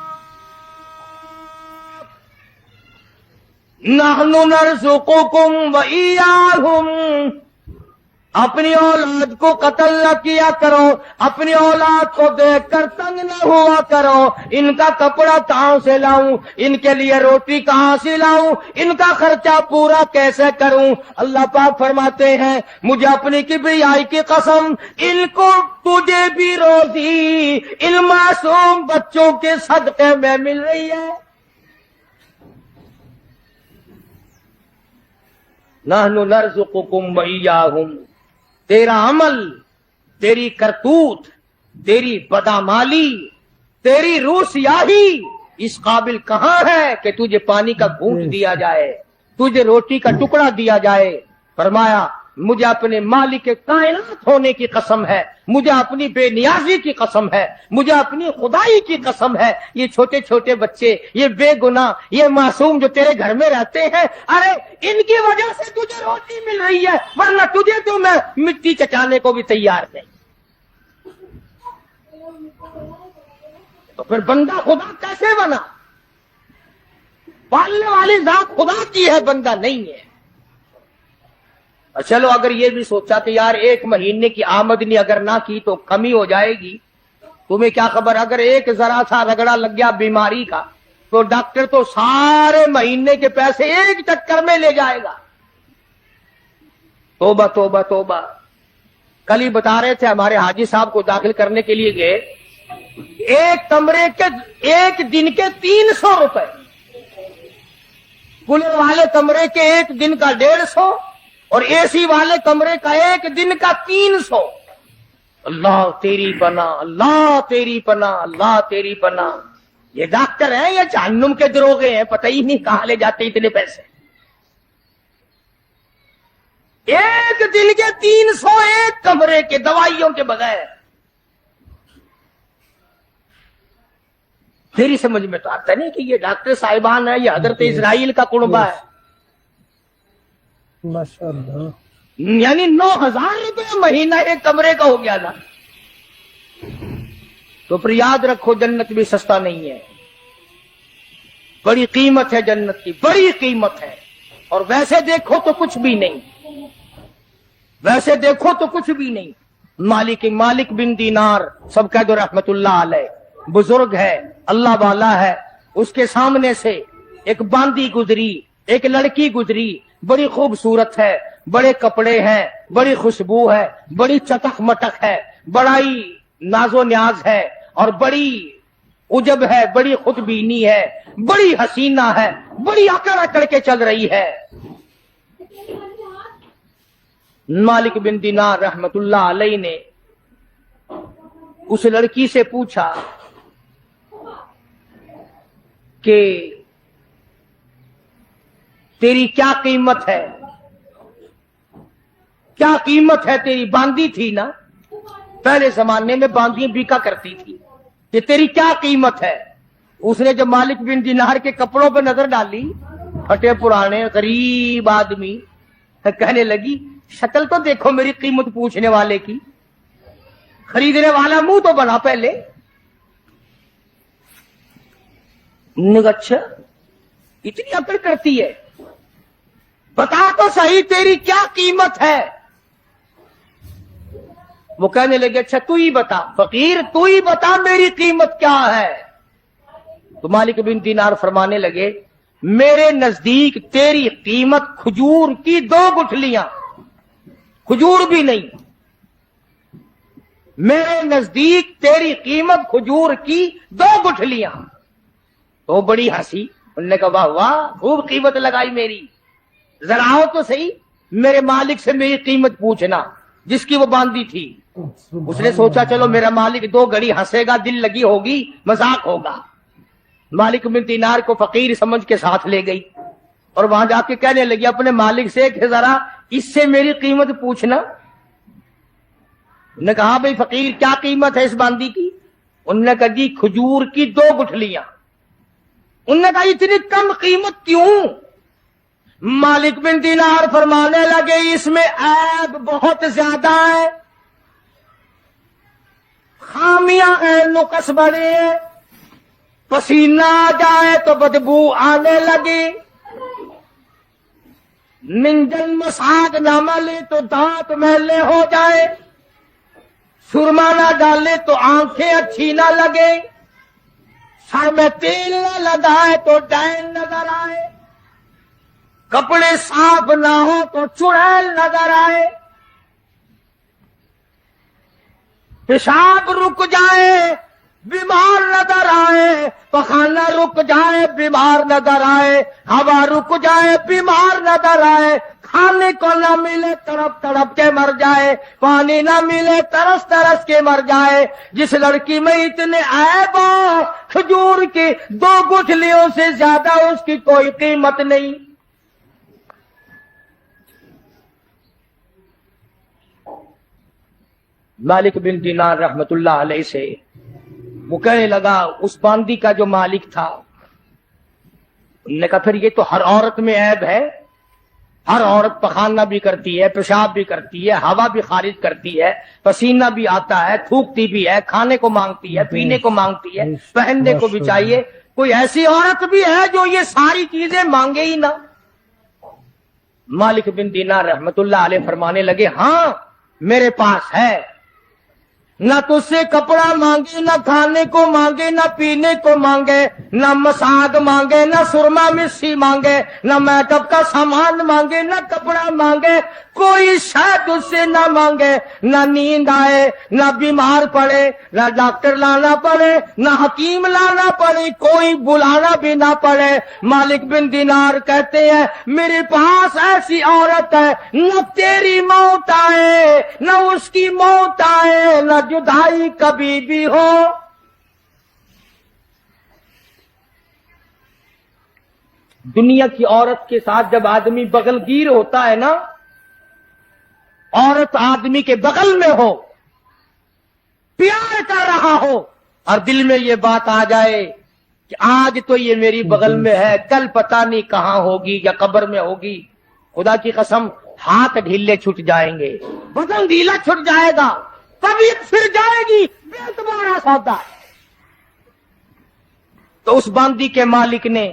نحن نرزقکم وإیاہم۔ اپنی اولاد کو قتل نہ کیا کرو، اپنی اولاد کو دیکھ کر تنگ نہ ہوا کرو، ان کا کپڑا کہاں سے لاؤں، ان کے لیے روٹی کہاں سے لاؤں، ان کا خرچہ پورا کیسے کروں؟ اللہ پاک فرماتے ہیں مجھے اپنی کبریائی کی قسم، ان کو تجھے بھی روزی ان معصوم بچوں کے صدقے میں مل رہی ہے۔ نحن نرزقکم وإیاہم۔ تیرا عمل، تیری کرتوت، تیری بدعمالی، تیری روح سیاہی اس قابل کہاں ہے کہ تجھے پانی کا گھونٹ دیا جائے، تجھے روٹی کا ٹکڑا دیا جائے؟ فرمایا مجھے اپنے مالک کائنات ہونے کی قسم ہے، مجھے اپنی بے نیازی کی قسم ہے، مجھے اپنی خدائی کی قسم ہے، یہ چھوٹے چھوٹے بچے، یہ بے گناہ، یہ معصوم جو تیرے گھر میں رہتے ہیں، ارے ان کی وجہ سے تجھے روٹی مل رہی ہے، ورنہ تجھے تو میں مٹی چٹانے کو بھی تیار نہیں۔ تو پھر بندہ خدا کیسے بنا؟ پالنے والی ذات خدا کی ہے، بندہ نہیں ہے۔ چلو اگر یہ بھی سوچا کہ یار ایک مہینے کی آمدنی اگر نہ کی تو کمی ہو جائے گی، تمہیں کیا خبر، اگر ایک ذرا سا رگڑا لگ گیا بیماری کا تو ڈاکٹر تو سارے مہینے کے پیسے ایک چکر میں لے جائے گا۔ توبہ توبہ توبہ۔ کل ہی بتا رہے تھے ہمارے حاجی صاحب کو داخل کرنے کے لیے گئے، ایک کمرے کے ایک دن کے 300 روپے، کولر والے کمرے کے ایک دن کا 150 اور اے سی والے کمرے کا ایک دن کا 300۔ اللہ تیری پناہ، اللہ تیری پناہ، اللہ تیری پناہ۔ یہ ڈاکٹر ہیں یا جہنم کے دروغے ہیں، پتہ ہی نہیں کہاں لے جاتے اتنے پیسے۔ ایک دن کے 300 ایک کمرے کے، دوائیوں کے بغیر۔ پھر سمجھ میں تو آتا نہیں کہ یہ ڈاکٹر صاحبان ہے یہ حضرت اسرائیل کا کنبہ ہے۔ ماشاءاللہ، یعنی 9000 روپے مہینہ ایک کمرے کا ہو گیا نا۔ تو پھر یاد رکھو جنت بھی سستا نہیں ہے، بڑی قیمت ہے جنت کی، بڑی قیمت ہے۔ اور ویسے دیکھو تو کچھ بھی نہیں، ویسے دیکھو تو کچھ بھی نہیں۔ مالک بن دینار، سب کہہ دو رحمت اللہ علیہ، بزرگ ہے، اللہ والا ہے۔ اس کے سامنے سے ایک باندی گزری، ایک لڑکی گزری، بڑی خوبصورت ہے، بڑے کپڑے ہیں، بڑی خوشبو ہے، بڑی چٹک مٹک ہے، بڑا ہی ناز و نیاز ہے، اور بڑی عجب ہے، بڑی خود بینی ہے، بڑی حسینہ ہے، بڑی اکڑ کے چل رہی ہے۔ مالک بن دینار رحمت اللہ علیہ نے اس لڑکی سے پوچھا کہ تیری کیا قیمت ہے؟ کیا قیمت ہے تیری؟ باندی تھی نا، پہلے زمانے میں باندیاں بکا کرتی تھی، کہ تیری کیا قیمت ہے؟ اس نے جب مالک بن دینار کے کپڑوں پہ نظر ڈالی، پھٹے پرانے غریب آدمی، کہنے لگی شکل تو دیکھو میری قیمت پوچھنے والے کی، خریدنے والا منہ تو بنا پہلے۔ اچھا اتنی عقل کرتی ہے، بتا تو صحیح تیری کیا قیمت ہے؟ وہ کہنے لگے اچھا تو ہی بتا فقیر، تو ہی بتا میری قیمت کیا ہے۔ تو مالک بن دینار فرمانے لگے میرے نزدیک تیری قیمت کھجور کی 2 گٹھلیاں، کھجور بھی نہیں، میرے نزدیک تیری قیمت کھجور کی 2 گٹھلیاں۔ تو بڑی ہنسی، انہوں نے کہا واہ واہ خوب قیمت لگائی میری، ذرا آؤ تو صحیح میرے مالک سے میری قیمت پوچھنا، جس کی وہ باندھی تھی۔ اس نے سوچا چلو میرا مالک 2 گھڑی ہنسے گا، دل لگی ہوگی، مذاق ہوگا۔ مالک بن دینار کو فقیر سمجھ کے ساتھ لے گئی، اور وہاں جا کے کہنے لگی اپنے مالک سے کہ ذرا اس سے میری قیمت پوچھنا۔ انہوں نے کہا بھئی فقیر کیا قیمت ہے اس باندی کی؟ انہوں نے کہا جی کھجور کی 2 گٹھلیاں۔ انہوں نے کہا اتنی کم قیمت کیوں؟ مالک بن دینار فرمانے لگے اس میں عیب بہت زیادہ ہے، خامیاں ہیں، نقص بڑے ہیں، پسینہ آ جائے تو بدبو آنے لگی، منجن مساگ نہ ملے تو دانت میلے ہو جائے، سرما نہ ڈالے تو آنکھیں اچھی نہ لگے، سر میں تیل نہ لگائے تو ڈین نظر آئے، کپڑے صاف نہ ہو تو چڑیل نظر آئے، پیشاب رک جائے بیمار نظر آئے، پخانہ رک جائے بیمار نظر آئے، ہوا رک جائے بیمار نظر آئے، کھانے کو نہ ملے تڑپ تڑپ کے مر جائے، پانی نہ ملے ترس ترس کے مر جائے۔ جس لڑکی میں اتنے عیب ہو، کھجور کی 2 گٹھلیوں سے زیادہ اس کی کوئی قیمت نہیں۔ مالک بن دینار رحمت اللہ علیہ سے وہ کہنے لگا اس باندی کا جو مالک تھا، انہوں نے کہا پھر یہ تو ہر عورت میں عیب ہے، ہر عورت پخانہ بھی کرتی ہے، پیشاب بھی کرتی ہے، ہوا بھی خارج کرتی ہے، پسینہ بھی آتا ہے، تھوکتی بھی ہے، کھانے کو مانگتی ہے، پینے کو مانگتی ہے، پہننے کو بھی چاہیے، کوئی ایسی عورت بھی ہے جو یہ ساری چیزیں مانگے ہی نہ؟ مالک بن دینار رحمت اللہ علیہ فرمانے لگے ہاں میرے پاس ہے، نہ تجھ سے کپڑا مانگے، نہ کھانے کو مانگے، نہ پینے کو مانگے، نہ مساگ مانگے، نہ سرما مسی مانگے، نہ میک اپ کا سامان مانگے، نہ کپڑا مانگے، کوئی شاید اس سے نہ مانگے، نہ نیند آئے، نہ بیمار پڑے، نہ ڈاکٹر لانا پڑے، نہ حکیم لانا پڑے، کوئی بلانا بھی نہ پڑے۔ مالک بن دینار کہتے ہیں میرے پاس ایسی عورت ہے، نہ تیری موت آئے، نہ اس کی موت آئے، نہ جدائی کبھی بھی ہو۔ دنیا کی عورت کے ساتھ جب آدمی بغل گیر ہوتا ہے نا، عورت آدمی کے بغل میں ہو، پیار کر رہا ہو، اور دل میں یہ بات آ جائے کہ آج تو یہ میری بغل میں ہے، کل پتہ نہیں کہاں ہوگی یا قبر میں ہوگی، خدا کی قسم ہاتھ ڈھیلے چھٹ جائیں گے، بدن ڈھیلا چھٹ جائے گا، طبیعت پھر جائے گی، بے اعتبارا سودا ہے۔ تو اس باندی کے مالک نے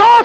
2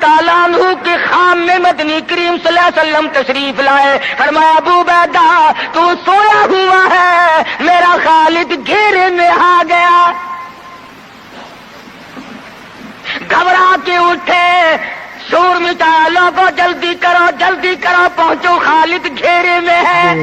تعالیٰ عنہ کے خام میں مدنی کریم صلی اللہ علیہ وسلم تشریف لائے. فرمایا ابو عبیدہ تو سویا ہوا ہے, میرا خالد گھیرے میں آ گیا. گھبرا کے اٹھے, شور مچایا, لوگوں جلدی کرو پہنچو, خالد گھیرے میں ہے.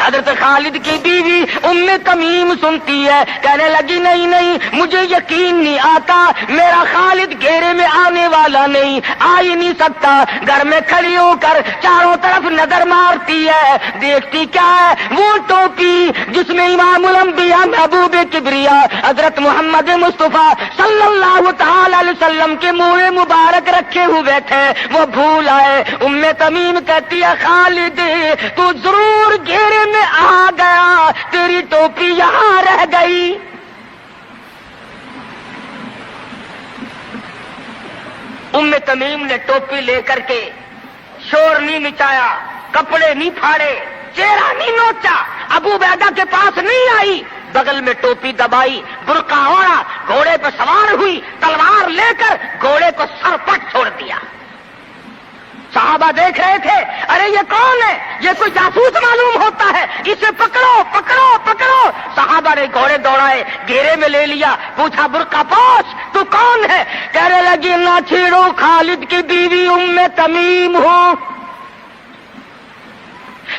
حضرت خالد کی بیوی ام تمیم سنتی ہے, کہنے لگی نہیں مجھے یقین نہیں آتا, میرا خالد گھیرے میں آنے والا نہیں, آ ہی نہیں سکتا. گھر میں کھڑی ہو کر چاروں طرف نظر مارتی ہے, دیکھتی کیا ہے, وہ ٹوپی جس میں امام الانبیاء محبوب کبریا حضرت محمد مصطفیٰ صلی اللہ تعالی علیہ وسلم کے منہ مبارک رکھے ہوئے تھے, وہ بھول آئے. ام تمیم کہتی ہے خالد تو ضرور گھیرے میں آ گیا, تیری ٹوپی یہاں رہ گئی. ام تمیم نے ٹوپی لے کر کے شور نہیں مچایا, کپڑے نہیں پھاڑے, چہرہ نہیں نوچا, ابو عبیدہ کے پاس نہیں آئی, بغل میں ٹوپی دبائی, برقع اوڑھا, گھوڑے پہ سوار ہوئی, تلوار لے کر گھوڑے کو سر پٹ چھوڑ دیا. صحابہ دیکھ رہے تھے, ارے یہ کون ہے, یہ کوئی جاسوس معلوم ہوتا ہے, اسے پکڑو. صحابہ نے گھوڑے دوڑائے, گھیرے میں لے لیا, پوچھا برقع پوش تو کون ہے, کہنے لگی نہ چھیڑو, خالد کی بیوی ام تمیم ہوں.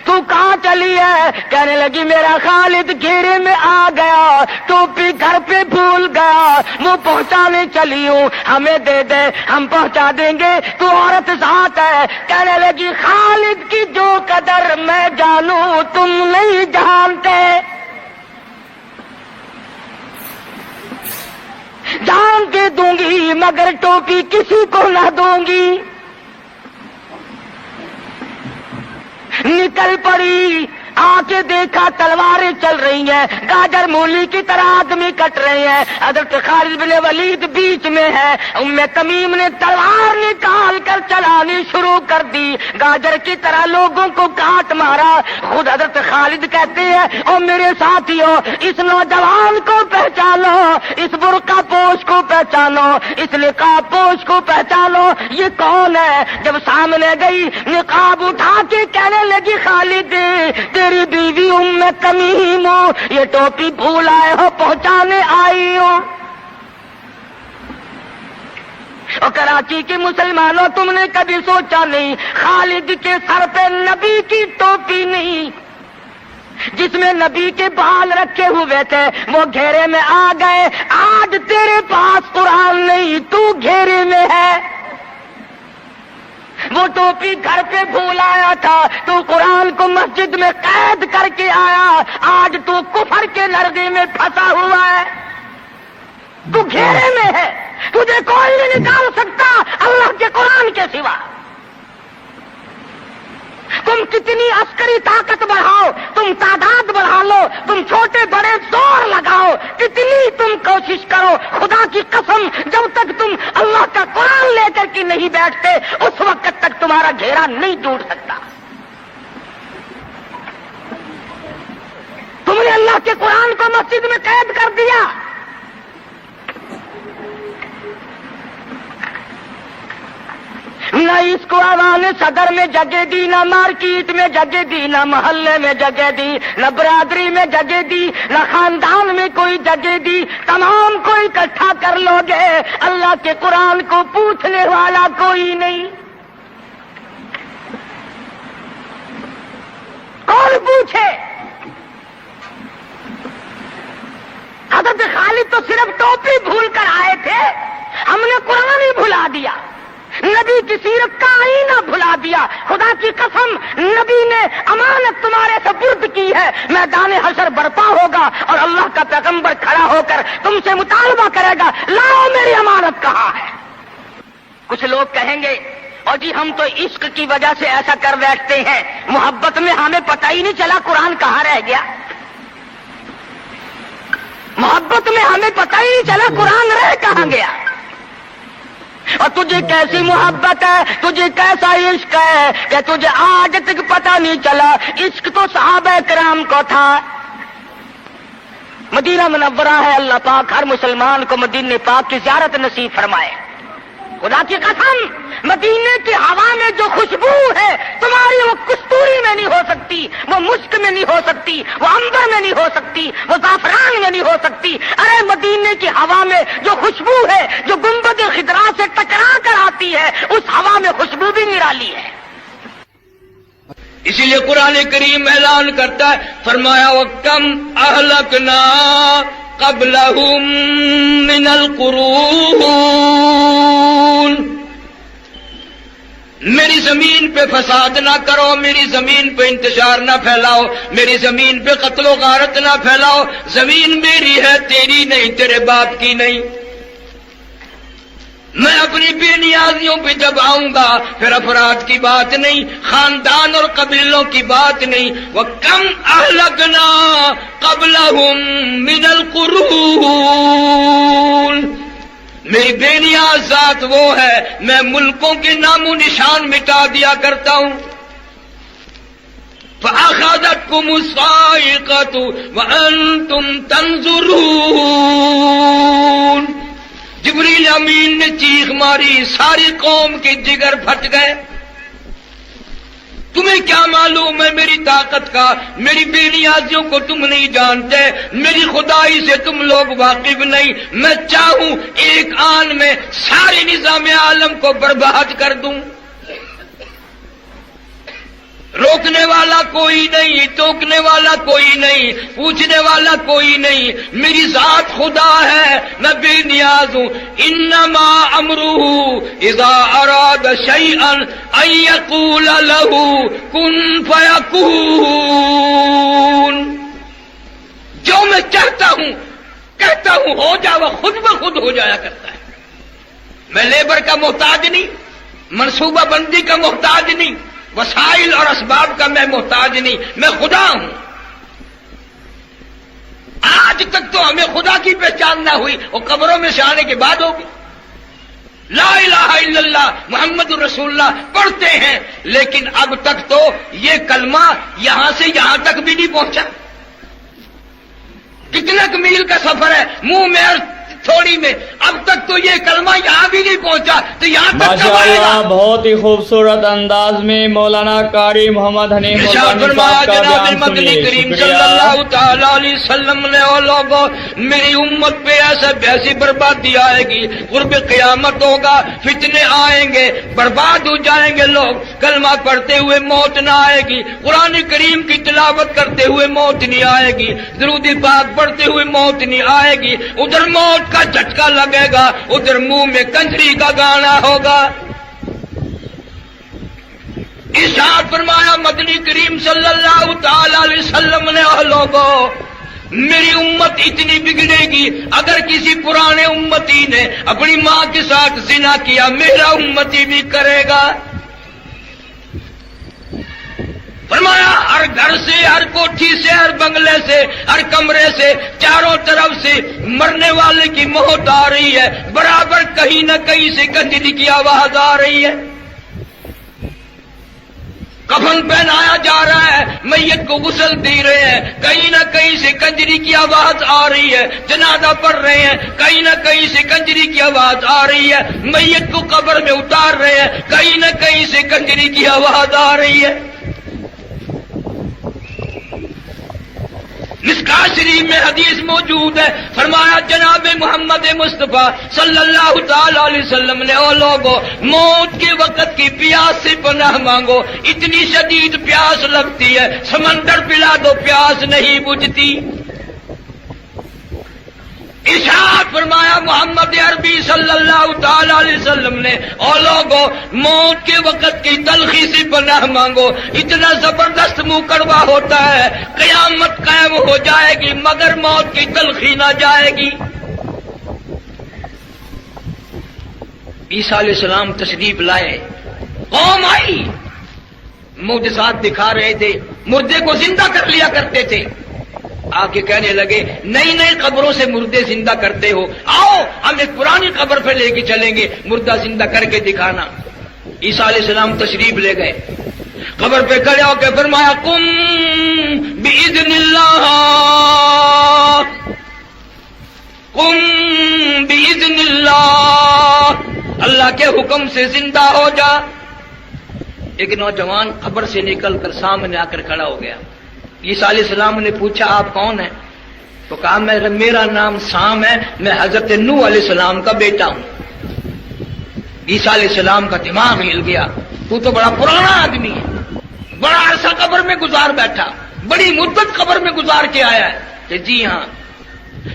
تو کہاں چلی ہے, کہنے لگی میرا خالد گھیرے میں آ گیا, ٹوپی گھر پہ بھول گیا, وہ پہنچانے چلی ہوں, ہمیں دے دے ہم پہنچا دیں گے, تو عورت ذات ہے. کہنے لگی خالد کی جو قدر میں جانوں تم نہیں جانتے, جان کے دوں گی مگر ٹوپی کسی کو نہ دوں گی. نکل پڑی, آ کے دیکھا تلواریں چل رہی ہیں, گاجر مولی کی طرح آدمی کٹ رہے ہیں, حضرت خالد بن ولید بیچ میں ہے. ام تمیم نے تلوار نکال کر چلانی شروع کر دی, گاجر کی طرح لوگوں کو کاٹ مارا. خود حضرت خالد کہتے ہیں اور میرے ساتھیوں, اس نوجوان کو پہچانو, اس برقع پوش کو پہچانو, اس نقاب پوش کو پہچانو, یہ کون ہے. جب سامنے گئی, نقاب اٹھا کے کہنے لگی خالد تیری بیوی ام تمیم ہو, یہ ٹوپی بھول آئے ہو, پہنچانے آئی ہو. اور کراچی کے مسلمانوں, تم نے کبھی سوچا نہیں خالد کے سر پہ نبی کی ٹوپی نہیں, جس میں نبی کے بال رکھے ہوئے تھے, وہ گھیرے میں آ گئے. آج تیرے پاس قرآن نہیں, تو گھیرے میں ہے. وہ ٹوپی گھر پہ بھول آیا تھا, تو قرآن کو مسجد میں قید کر کے آیا, آج تو کفر کے لرزے میں پھنسا ہوا ہے, تو گھیرے میں ہے, تجھے کوئی نہیں نکال سکتا اللہ کے قرآن کے سوا. تم کتنی عسکری طاقت بڑھاؤ, تم تعداد بڑھا لو, تم چھوٹے بڑے زور لگاؤ, کتنی تم کوشش کرو, خدا کی قسم جب تک تم اللہ کا قرآن لے کر کے نہیں بیٹھتے اس وقت تک تمہارا گھیرا نہیں ٹوٹ سکتا. تم نے اللہ کے قرآن کو مسجد میں قید کر دیا. نہ اس کو عوام صدر میں جگہ دی, نہ مارکیٹ میں جگہ دی, نہ محلے میں جگہ دی, نہ برادری میں جگہ دی, نہ خاندان میں کوئی جگہ دی. تمام کو اکٹھا کر لو گے, اللہ کے قرآن کو پوچھنے والا کوئی نہیں. کون پوچھے؟ حضرت خالد تو صرف ٹوپی بھول کر آئے تھے, ہم نے قرآن ہی بھلا دیا, نبی کی سیرت کا آئینہ بھلا دیا. خدا کی قسم نبی نے امانت تمہارے سپرد کی ہے, میدان حشر برپا ہوگا اور اللہ کا پیغمبر کھڑا ہو کر تم سے مطالبہ کرے گا, لاؤ میری امانت کہاں ہے. کچھ لوگ کہیں گے اور جی ہم تو عشق کی وجہ سے ایسا کر بیٹھتے ہیں, محبت میں ہمیں پتہ ہی نہیں چلا قرآن کہاں رہ گیا. محبت میں ہمیں پتہ ہی نہیں چلا قرآن رہ کہاں گیا. اور تجھے کیسی محبت ہے, تجھے کیسا عشق ہے کہ تجھے آج تک پتہ نہیں چلا. عشق تو صحابہ کرام کو تھا. مدینہ منورہ ہے، اللہ پاک ہر مسلمان کو مدینہ پاک کی زیارت نصیب فرمائے۔ خدا کی قسم، مدینے کی ہوا میں جو خوشبو ہے تمہاری، وہ کستوری میں نہیں ہو سکتی، وہ مشک میں نہیں ہو سکتی، وہ عنبر میں نہیں ہو سکتی، وہ زعفران میں نہیں ہو سکتی۔ ارے مدینے کی ہوا میں جو خوشبو ہے، جو گنبد خضرا سے ٹکرا کر آتی ہے، اس ہوا میں خوشبو بھی نرالی ہے۔ اسی لیے قرآن کریم اعلان کرتا ہے، فرمایا وَكَمْ أَهْلَكْنَا قَبْلَهُمْ مِنَ الْقُرُونِ، میری زمین پہ فساد نہ کرو، میری زمین پہ انتشار نہ پھیلاؤ، میری زمین پہ قتل و غارت نہ پھیلاؤ۔ زمین میری ہے، تیری نہیں، تیرے باپ کی نہیں۔ میں اپنی بے نیازیوں پہ جب آؤں گا پھر افراد کی بات نہیں، خاندان اور قبیلوں کی بات نہیں۔ وَكَمْ أَهْلَكْنَا قَبْلَهُمْ مِنَ الْقُرُونِ، میری بے نیاز ذات وہ ہے، میں ملکوں کے نام و نشان مٹا دیا کرتا ہوں۔ فَأَخَذَتْكُمُ الصَّاعِقَةُ وَأَنْتُمْ تَنظُرُونَ، جبریل امین نے چیخ ماری، ساری قوم کے جگر پھٹ گئے۔ تمہیں کیا معلوم ہے میری طاقت کا؟ میری بے نیازیوں کو تم نہیں جانتے، میری خدائی سے تم لوگ واقف نہیں۔ میں چاہوں ایک آن میں سارے نظام عالم کو برباد کر دوں، روکنے والا کوئی نہیں، ٹوکنے والا کوئی نہیں، پوچھنے والا کوئی نہیں۔ میری ذات خدا ہے، میں بے نیاز ہوں۔ انما امرہ اذا اراد شیئا ان یقول له کن فیکون، جو میں چاہتا ہوں کہتا ہوں ہو جا، وہ خود بخود ہو جایا کرتا ہے۔ میں لیبر کا محتاج نہیں، منصوبہ بندی کا محتاج نہیں، وسائل اور اسباب کا میں محتاج نہیں، میں خدا ہوں۔ آج تک تو ہمیں خدا کی پہچان نہ ہوئی، وہ قبروں میں سے آنے کے بعد ہوگی۔ لا الہ الا اللہ محمد رسول اللہ پڑھتے ہیں، لیکن اب تک تو یہ کلمہ یہاں سے یہاں تک بھی نہیں پہنچا۔ کتنا میل کا سفر ہے، منہ میں اور تھوڑی میں، اب تک تو یہ کلمہ یہاں بھی نہیں پہنچا، تو یہاں تک کب آئے گا؟ بہت ہی خوبصورت انداز میں مولانا قاری محمد حنیف ارشاد فرمایا جناب مدنی کریم صلی اللہ تعالی علیہ وسلم نے، او لوگوں میری امت پہ ایسی بربادی آئے گی، قرب قیامت ہوگا، فتنے آئیں گے، برباد ہو جائیں گے لوگ۔ کلمہ پڑھتے ہوئے موت نہ آئے گی، قرآن کریم کی تلاوت کرتے ہوئے موت نہیں آئے گی، درود پاک پڑھتے ہوئے موت نہیں آئے گی۔ ادھر موت کا جھٹکا لگے گا، ادھر منہ میں کنجری کا گانا ہوگا۔ ارشاد فرمایا مدنی کریم صلی اللہ تعالی علیہ وسلم نے، اے لوگوں میری امت اتنی بگڑے گی، اگر کسی پرانے امتی نے اپنی ماں کے ساتھ زنا کیا میرا امتی بھی کرے گا۔ فرمایا ہر گھر سے، ہر کوٹھی سے، ہر بنگلے سے، ہر کمرے سے، چاروں طرف سے مرنے والے کی موت آ رہی ہے، برابر کہیں نہ کہیں سے کنجری کی آواز آ رہی ہے۔ کفن پہنایا جا رہا ہے، میت کو غسل دے رہے ہیں، کہیں نہ کہیں سے کنجری کی آواز آ رہی ہے۔ جنازہ پڑھ رہے ہیں، کہیں نہ کہیں سے کنجری کی آواز آ رہی ہے۔ میت کو قبر میں اتار رہے ہیں، کہیں نہ کہیں سے کنجری کی آواز آ رہی ہے۔ مشکوٰۃ شریف میں حدیث موجود ہے، فرمایا جناب محمد مصطفیٰ صلی اللہ تعالی علیہ وسلم نے، او لوگوں موت کے وقت کی پیاس سے پناہ مانگو، اتنی شدید پیاس لگتی ہے، سمندر پلا دو پیاس نہیں بجھتی۔ ارشاد فرمایا محمد عربی صلی اللہ تعالی علیہ وسلم نے، او لوگوں موت کے وقت کی تلخی سے پناہ مانگو، اتنا زبردست منہ کڑوا ہوتا ہے، قیامت قائم ہو جائے گی مگر موت کی تلخی نہ جائے گی۔ عیسیٰ علیہ السلام تشریف لائے، قوم آئی، معجزات دکھا رہے تھے، مردے کو زندہ کر لیا کرتے تھے۔ آ کے کہنے لگے نئی نئی قبروں سے مردے زندہ کرتے ہو، آؤ ہم ایک پرانی قبر پہ لے کے چلیں گے، مردہ زندہ کر کے دکھانا۔ عیسیٰ علیہ السلام تشریف لے گئے، قبر پہ کھڑے ہو کے فرمایا قم بإذن اللہ، قم بإذن اللہ، اللہ کے حکم سے زندہ ہو جا۔ ایک نوجوان قبر سے نکل کر سامنے آ کر کھڑا ہو گیا۔ عیسیٰ علیہ السلام نے پوچھا آپ کون ہیں؟ تو کہا میرا نام سام ہے، میں حضرت نوح علیہ السلام کا بیٹا ہوں۔ عیسیٰ علیہ السلام کا دماغ ہل گیا، تو بڑا پرانا آدمی ہے، بڑا عرصہ قبر میں گزار بیٹھا، بڑی مدت قبر میں گزار کے آیا ہے کہ جی ہاں۔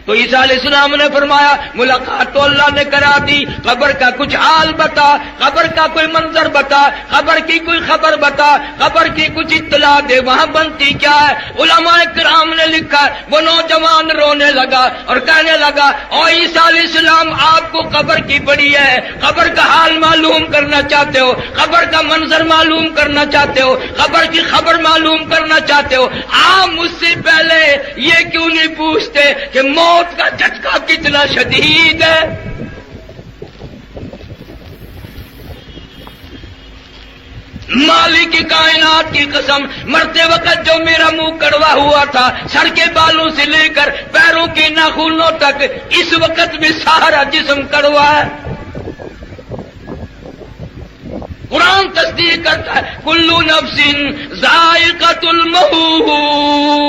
تو عیسیٰ علیہ السلام نے فرمایا ملاقات تو اللہ نے کرا دی، قبر کا کچھ حال بتا، قبر کا کوئی منظر بتا، قبر کی کوئی خبر بتا، قبر کی کچھ اطلاع دے، وہاں بنتی کیا ہے۔ علماء کرام نے لکھا وہ نوجوان رونے لگا اور کہنے لگا او عیسیٰ علیہ السلام آپ کو قبر کی پڑی ہے، قبر کا حال معلوم کرنا چاہتے ہو، قبر کا منظر معلوم کرنا چاہتے ہو، قبر کی خبر معلوم کرنا چاہتے ہو، آپ مجھ سے پہلے یہ کیوں نہیں پوچھتے کہ موت کا جھٹکا کتنا شدید ہے۔ مالک کی کائنات کی قسم، مرتے وقت جو میرا منہ کڑوا ہوا تھا سر کے بالوں سے لے کر پیروں کے ناخنوں تک، اس وقت بھی سارا جسم کڑوا ہے۔ قرآن تصدیق کرتا ہے کل نفس ذائقۃ الموت،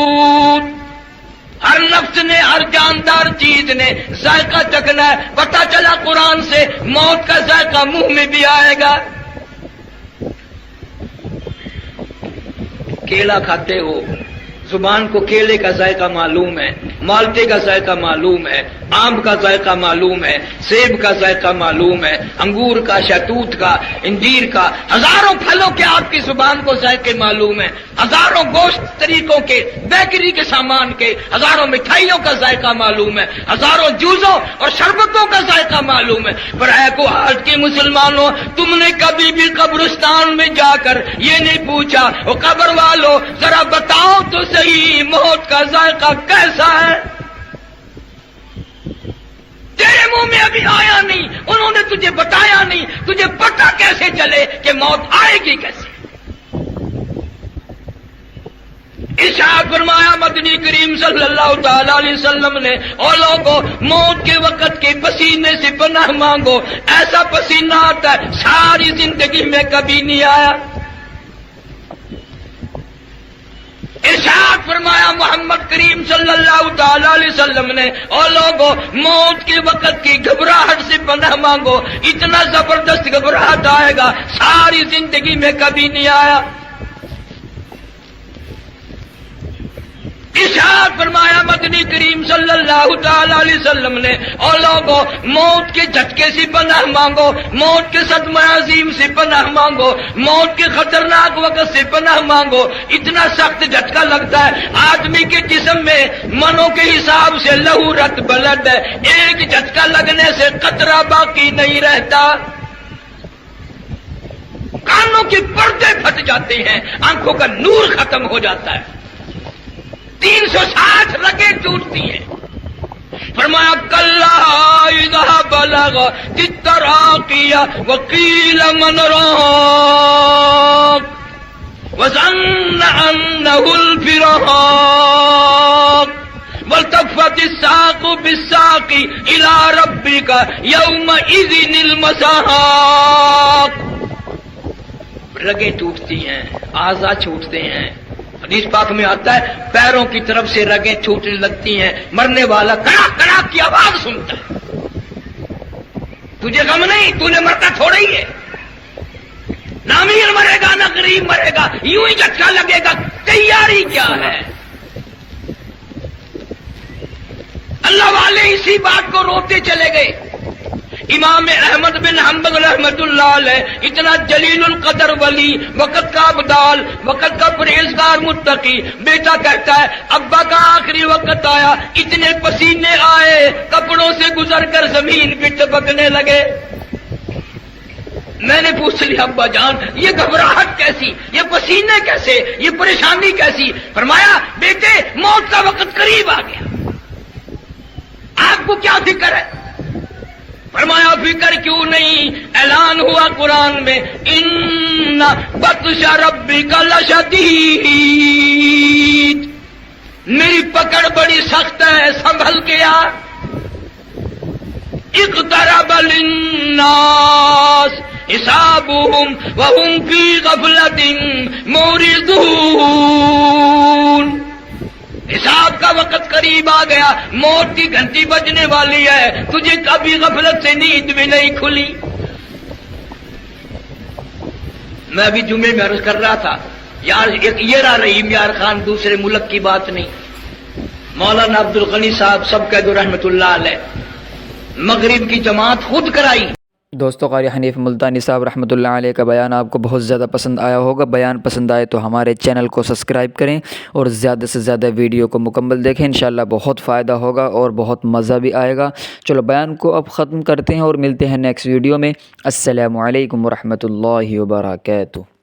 ہر نفس نے، ہر جاندار چیز نے ذائقہ چکھنا ہے۔ پتہ چلا قرآن سے موت کا ذائقہ منہ میں بھی آئے گا۔ کیلا کھاتے ہو، زبان کو کیلے کا ذائقہ معلوم ہے، مالٹے کا ذائقہ معلوم ہے، آم کا ذائقہ معلوم ہے، سیب کا ذائقہ معلوم ہے، انگور کا، شہتوت کا، انجیر کا، ہزاروں پھلوں کے آپ کی زبان کو ذائقے معلوم ہے، ہزاروں گوشت طریقوں کے، بیکری کے سامان کے، ہزاروں مٹھائیوں کا ذائقہ معلوم ہے، ہزاروں جوسوں اور شربتوں کا ذائقہ معلوم ہے۔ پر اے کو آج کے مسلمانوں، تم نے کبھی بھی قبرستان میں جا کر یہ نہیں پوچھا وہ قبر والوں ذرا بتاؤ تو صحیح موت کا ذائقہ کیسا ہے؟ تیرے منہ میں ابھی آیا نہیں، انہوں نے تجھے بتایا نہیں، تجھے پتہ کیسے چلے کہ موت آئے گی کیسے؟ ارشاد فرمایا مدنی کریم صلی اللہ تعالی علیہ وسلم نے اور لوگوں موت کے وقت کے پسینے سے پناہ مانگو، ایسا پسینہ آتا ہے ساری زندگی میں کبھی نہیں آیا۔ ارشاد فرمایا محمد کریم صلی اللہ تعالی علیہ وسلم نے اور لوگوں موت کے وقت کی گھبراہٹ سے پناہ مانگو، اتنا زبردست گھبراہٹ آئے گا ساری زندگی میں کبھی نہیں آیا۔ ارشاد فرمایا مدنی کریم صلی اللہ تعالی علیہ وسلم نے اور لوگوں موت کے جھٹکے سے پناہ مانگو، موت کے صدمہ عظیم سے پناہ مانگو، موت کے خطرناک وقت سے پناہ مانگو۔ اتنا سخت جھٹکا لگتا ہے آدمی کے جسم میں منوں کے حساب سے لہو رت بلد ہے، ایک جھٹکا لگنے سے قطرہ باقی نہیں رہتا، کانوں کے پردے پھٹ جاتے ہیں، آنکھوں کا نور ختم ہو جاتا ہے، 360 رگیں ٹوٹتی ہیں۔ فرمایا کلا اذا بلغ التراقی وقیل من راق وظن انه الفراق والتفت الساق بالساق الى ربك يومئذ المساق۔ رگیں ٹوٹتی ہیں، اعضاء چھوٹتے ہیں، حدیث پاک میں آتا ہے پیروں کی طرف سے رگیں چھوٹنے لگتی ہیں، مرنے والا کڑاک کڑاک کی آواز سنتا ہے۔ تجھے غم نہیں، تو نے مرتا تھوڑا ہی ہے، نہ امیر مرے گا نہ غریب مرے گا، یوں ہی جھٹکا لگے گا، تیاری کیا ہے؟ اللہ والے اسی بات کو روتے چلے گئے۔ امام احمد بن حنبل رحمت اللہ علیہ اتنا جلیل القدر ولی، وقت کا ابدال، وقت کا پرہیزگار متقی، بیٹا کہتا ہے ابا کا آخری وقت آیا، اتنے پسینے آئے کپڑوں سے گزر کر زمین پہ ٹپکنے لگے۔ میں نے پوچھ لیا ابا جان یہ گھبراہٹ کیسی، یہ پسینے کیسے، یہ پریشانی کیسی؟ فرمایا بیٹے موت کا وقت قریب آ گیا، آپ کو کیا فکر ہے؟ فرمایا فکر کیوں نہیں، اعلان ہوا قرآن میں ان بطش ربک لشدید، میری پکڑ بڑی سخت ہے، سنبھل کے آ۔ اقترب للناس حسابهم وهم في غفلة معرضون. حساب کا وقت قریب آ گیا، موت کی گھنٹی بجنے والی ہے، تجھے کبھی غفلت سے نیند بھی نہیں کھلی. میں ابھی جمعے میں عرض کر رہا تھا یار، ایک یہ رہا رحیم یار خان دوسرے ملک کی بات نہیں، مولانا عبد الغنی صاحب سب کہہ دو رحمت اللہ علیہ، مغرب کی جماعت خود کرائی. دوستو قاری حنیف ملتانی صاحب رحمۃ اللہ علیہ کا بیان آپ کو بہت زیادہ پسند آیا ہوگا. بیان پسند آئے تو ہمارے چینل کو سبسکرائب کریں اور زیادہ سے زیادہ ویڈیو کو مکمل دیکھیں، انشاءاللہ بہت فائدہ ہوگا اور بہت مزہ بھی آئے گا. چلو بیان کو اب ختم کرتے ہیں اور ملتے ہیں نیکسٹ ویڈیو میں. السلام علیکم ورحمۃ اللہ وبرکاتہ.